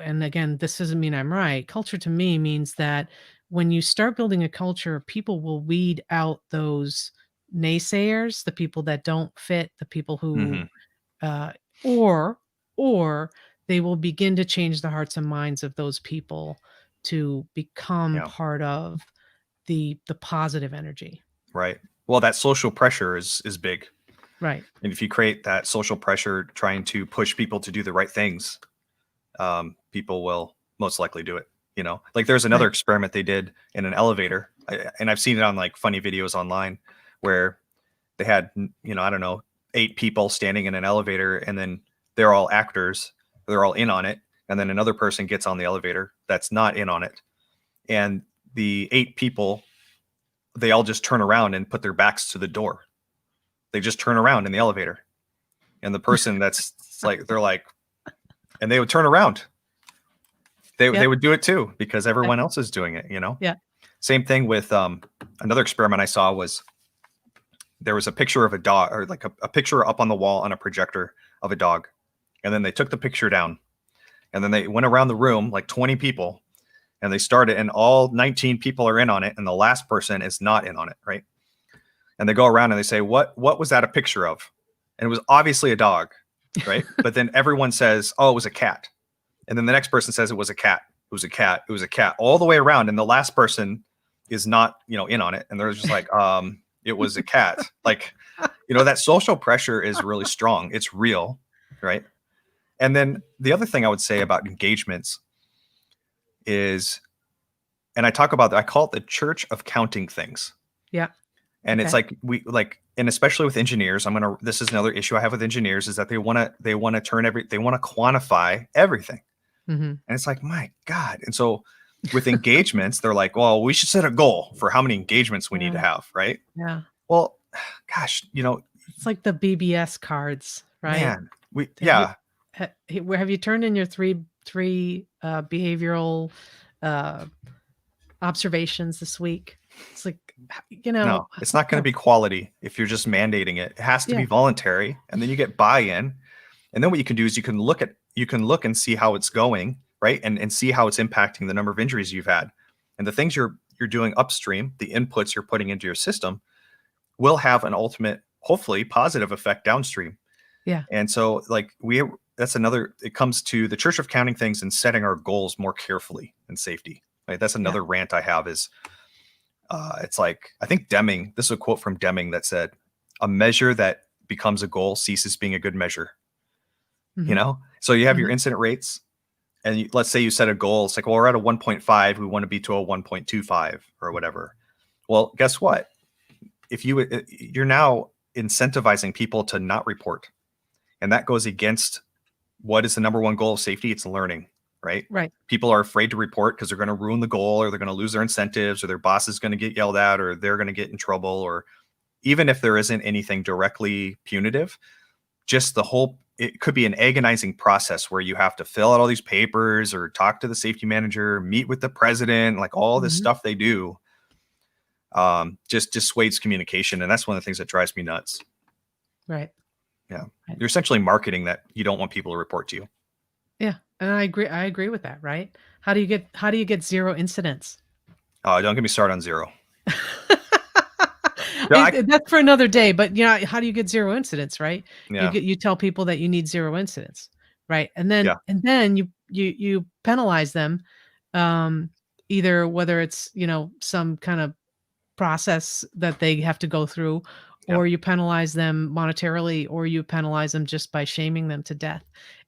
and again, this doesn't mean I'm right. Culture to me means that when you start building a culture, people will weed out those naysayers, the people that don't fit, the people who, Mhm. uh, or or they will begin to change the hearts and minds of those people to become Yeah. part of the positive energy. Right. Well, that social pressure is big. Right. And if you create that social pressure trying to push people to do the right things, people will most likely do it. You know, like there's another Right. experiment they did in an elevator, and I've seen it on like funny videos online where they had, I don't know, 8 people standing in an elevator, and then they're all actors, they're all in on it, and then another person gets on the elevator that's not in on it, and the 8 people, they all just turn around and put their backs to the door. They just turn around in the elevator, and the person that's like, they're like, and they would turn around. They Yep. would do it too because Yep. everyone else is doing it, you know? Yeah. Same thing with another experiment I saw was there was a picture of a dog, or like a picture up on the wall on a projector of a dog. And then they took the picture down, and then they went around the room, like 20 people, and they started, and all 19 people are in on it. And the last person is not in on it. Right. And they go around and they say, what was that a picture of? And it was obviously a dog. Right. But then everyone says, oh, it was a cat. And then the next person says it was a cat. It was a cat. It was a cat, all the way around. And the last person is not, in on it. And they're just like, it was a cat. Like, that social pressure is really strong. It's real. Right. And then the other thing I would say about engagements is, and I call it the church of counting things. Yeah. And it's Okay. like and especially with engineers, this is another issue I have with engineers, is that they want to quantify everything. Mhm. And it's like, my God. And so with engagements, they're like, well, we should set a goal for how many engagements we need to Yeah. have. Right. Yeah. Well, gosh, It's like the BBS cards, right? man, Have you yeah, where have you turned in your three behavioral uh observations this week? It's like no, it's not going to no. be quality if you're just mandating it. It has to Yeah. be voluntary. And then you get buy-in. And then what you can do is you can look and see how it's going, right? And see how it's impacting the number of injuries you've had. And the things you're doing upstream, the inputs you're putting into your system, will have an ultimate, hopefully positive effect downstream. Yeah. And so it comes to the church of counting things and setting our goals more carefully and safety. Like that's Yeah. another rant I have is it's like, I think Deming, this is a quote from Deming that said, a measure that becomes a goal ceases being a good measure. Mhm. So you have your Mhm. incident rates, and let's say you set a goal. It's like, well, we're at a 1.5, we want to be to a 1.25 or whatever. Well, guess what? If you're now incentivizing people to not report, and that goes against what is the number one goal of safety? It's learning, right? Right. People are afraid to report because they're going to ruin the goal, or they're going to lose their incentives, or their boss is going to get yelled at, or they're going to get in trouble, or even if there isn't anything directly punitive, just it could be an agonizing process where you have to fill out all these papers or talk to the safety manager, meet with the president, like all this Mhm. stuff they do, just dissuades communication. And that's one of the things that drives me nuts. Right. Yeah. Right. You're essentially marketing that you don't want people to report to you. Yeah. And I agree with that, right? How do you get 0 incidents? Don't get me started on zero. Yeah, That's for another day, but, how do you get 0 incidents, right? yeah, You tell people that you need 0 incidents, right? yeah, And then you penalize them, um, either whether it's, some kind of process that they have to go through, yeah, or you penalize them monetarily, or you penalize them just by shaming them to death,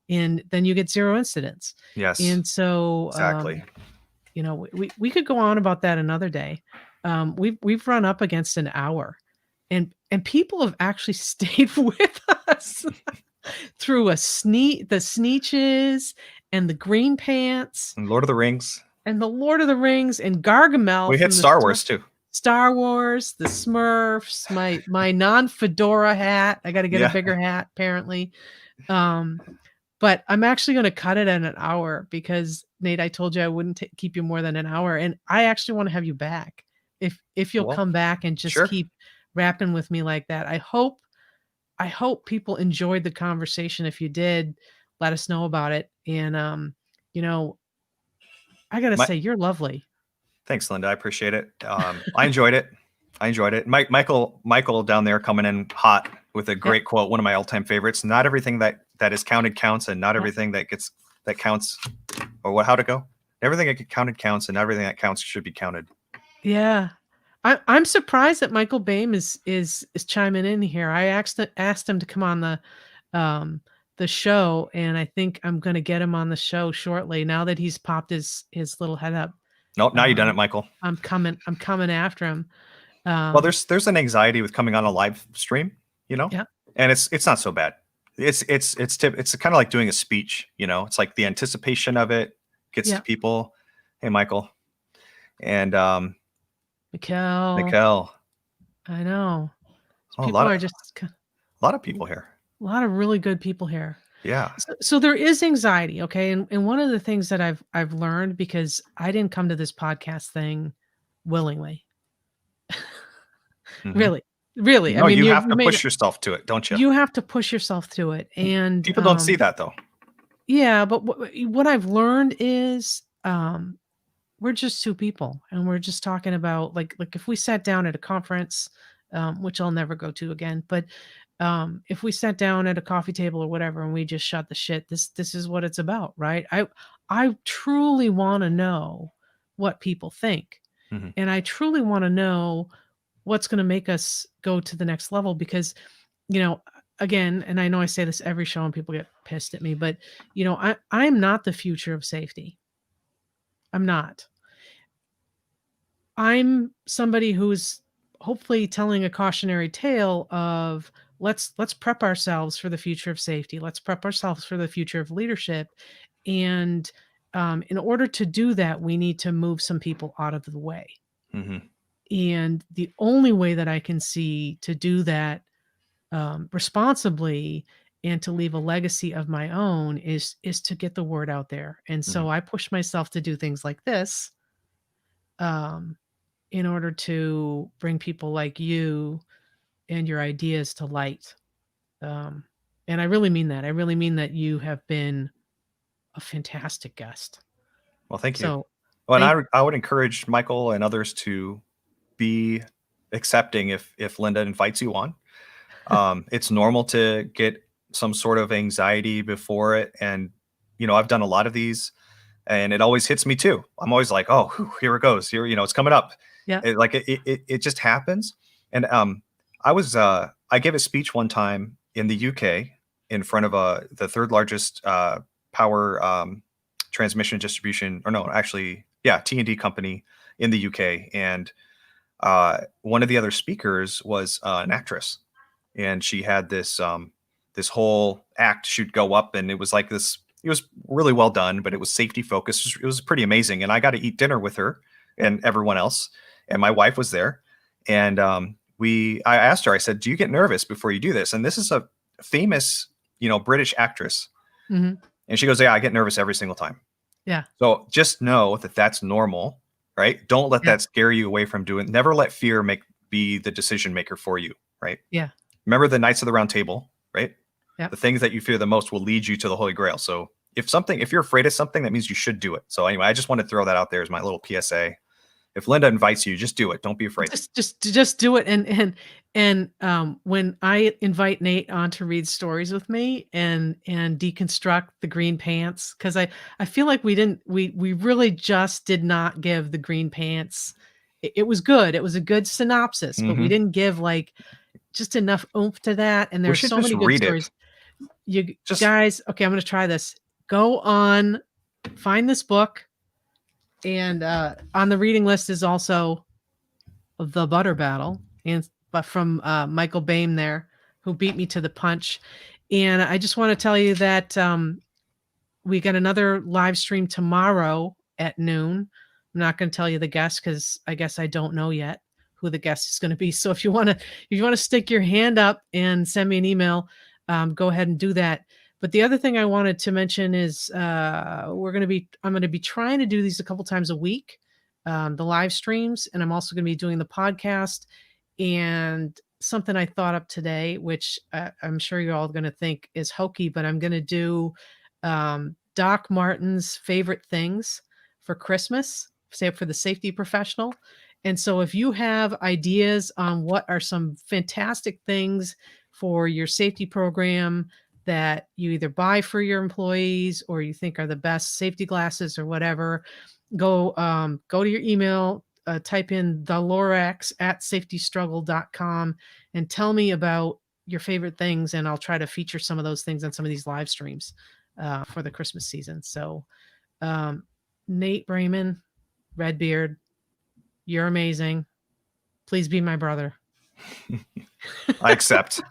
and then you get 0 incidents. yes, And so, exactly. we could go on about that another day. We've run up against an hour, and people have actually stayed with us through the Sneetches and the Green Pants And Lord of the Rings, and the Lord of the Rings and Gargamel we hit from the Star Wars too. Star Wars, the Smurfs, my non-fedora hat. I gotta get a Yeah. bigger hat apparently. Um, but I'm actually gonna cut it at an hour because, Nate, I told you I wouldn't keep you more than an hour, and I actually wanna have you back. If you'll Well, come back and just sure. keep rapping with me like that. I hope people enjoyed the conversation. If you did, let us know about it. And, you know, I gotta My say, you're lovely. Thanks, Linda. I appreciate it. I enjoyed it. I enjoyed it. Michael down there coming in hot with a Yep, great quote, one of my all-time favorites. Not everything that is counted counts, and not yep, everything that counts, or what? How'd it go? Everything that counted counts, and everything that counts should be counted. yeah. I'm surprised that Michael Bain is chiming in here. I asked him to come on um, the show, and I think I'm gonna get him on the show shortly now that he's popped his little head up. Nope, now you done it, Um, Michael. I'm coming after him. Well, Um, there's an anxiety with coming on a live stream, yeah, and it's not so bad. It's kind of like doing a speech. It's like the anticipation of it gets to yeah. people. Hey, Michael, and Mikkel, Mikkel. I know. Oh, People are just a lot of people here. a lot of really good people here. Yeah. So there is anxiety, okay? And one of the things that I've learned, because I didn't come to this podcast thing willingly. Hmm. Really. Really. I No, mean, you you have you to made push yourself to it, don't you? you have to push yourself to it. And People don't see that though. yeah, but what I've learned is we're just two people, and we're just talking about, like if we sat down at a conference, which I'll never go to again, but if we sat down at a coffee table or whatever and we just shut the shit, this is what it's about, right? I truly want to know what people think, Hmm. and I truly want to know what's going to make us go to the next level, because you know again, and I know I say this every show and people get pissed at me, but I'm not the future of safety. I'm not. I'm somebody who's hopefully telling a cautionary tale of, let's prep ourselves for the future of safety. Let's prep ourselves for the future of leadership. And in order to do that, we need to move some people out of the way. Hmm. And the only way that I can see to do that responsibly and to leave a legacy of my own is to get the word out there. And Hmm. so I push myself to do things like this, um, in order to bring people like you and your ideas to light. Um, and I really mean that. I really mean that you have been a fantastic guest. Well, thank you. So Well, and thank I would encourage Michael and others to be accepting if Linda invites you on. It's normal to get some sort of anxiety before it, and I've done a lot of these, and it always hits me too. I'm always like, oh, whew, here it goes. Here, it's coming up. yeah, It just happens. And I gave a speech one time in the UK in front of the third largest power transmission distribution, or no, actually, yeah, T&D company in the UK, and one of the other speakers was an actress, and she had this whole act should go up, and it was like this. It was really well done, but it was safety focused. It was pretty amazing, and I got to eat dinner with her and everyone else, and my wife was there, and I asked her. I said, "Do you get nervous before you do this?" And this is a famous, British actress, hmm and she goes, "Yeah, I get nervous every single time." yeah, So just know that that's normal, right? Don't let yeah, that scare you away from doing. Never let fear be the decision maker for you, right? yeah, Remember the Knights of the Round Table, right? yeah. The things that you fear the most will lead you to the Holy Grail. So if you're afraid of something, that means you should do it. So anyway, I just want to throw that out there as my little PSA. If Linda invites you, just do it. Don't be afraid. Just do it. And when I invite Nate on to read stories with me and deconstruct the green pants, because I feel like we really just did not give the green pants. It was good. It was a good synopsis, but we Hmm. didn't give like just enough oomph to that. And We there's should so just many good read it. stories. You Just guys, okay, I'm gonna try this. Go on, find this book, and on the reading list is also The Butter Battle, and but from Michael Bain there, who beat me to the punch. And I just want to tell you that we got another live stream tomorrow at noon. I'm not going to tell you the guest because I guess I don't know yet who the guest is going to be. So if you want to stick your hand up and send me an email, go ahead and do that. But the other thing I wanted to mention is I'm going to be trying to do these a couple times a week, the live streams, and I'm also going to be doing the podcast. And something I thought up today, which I'm sure you're all going to think is hokey, but I'm going to do Doc Martin's favorite things for Christmas, say for the safety professional. And so if you have ideas on what are some fantastic things for your safety program that you either buy for your employees or you think are the best safety glasses or whatever, go to your email, type in the Lorax at safetystruggle.com and tell me about your favorite things, and I'll try to feature some of those things on some of these live streams for the Christmas season. So Nate Brayman, Redbeard, you're amazing. Please be my brother. I accept.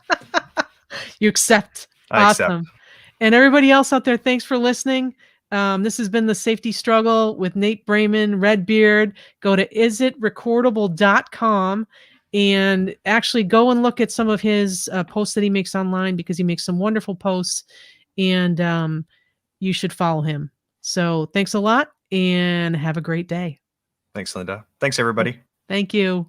You accept. I accept. Awesome. And everybody else out there, thanks for listening. This has been the Safety Struggle with Nate Brayman, Redbeard. Go to isitrecordable.com and actually go and look at some of his posts that he makes online, because he makes some wonderful posts, and you should follow him. So thanks a lot and have a great day. Thanks, Linda. Thanks, everybody. Thank you.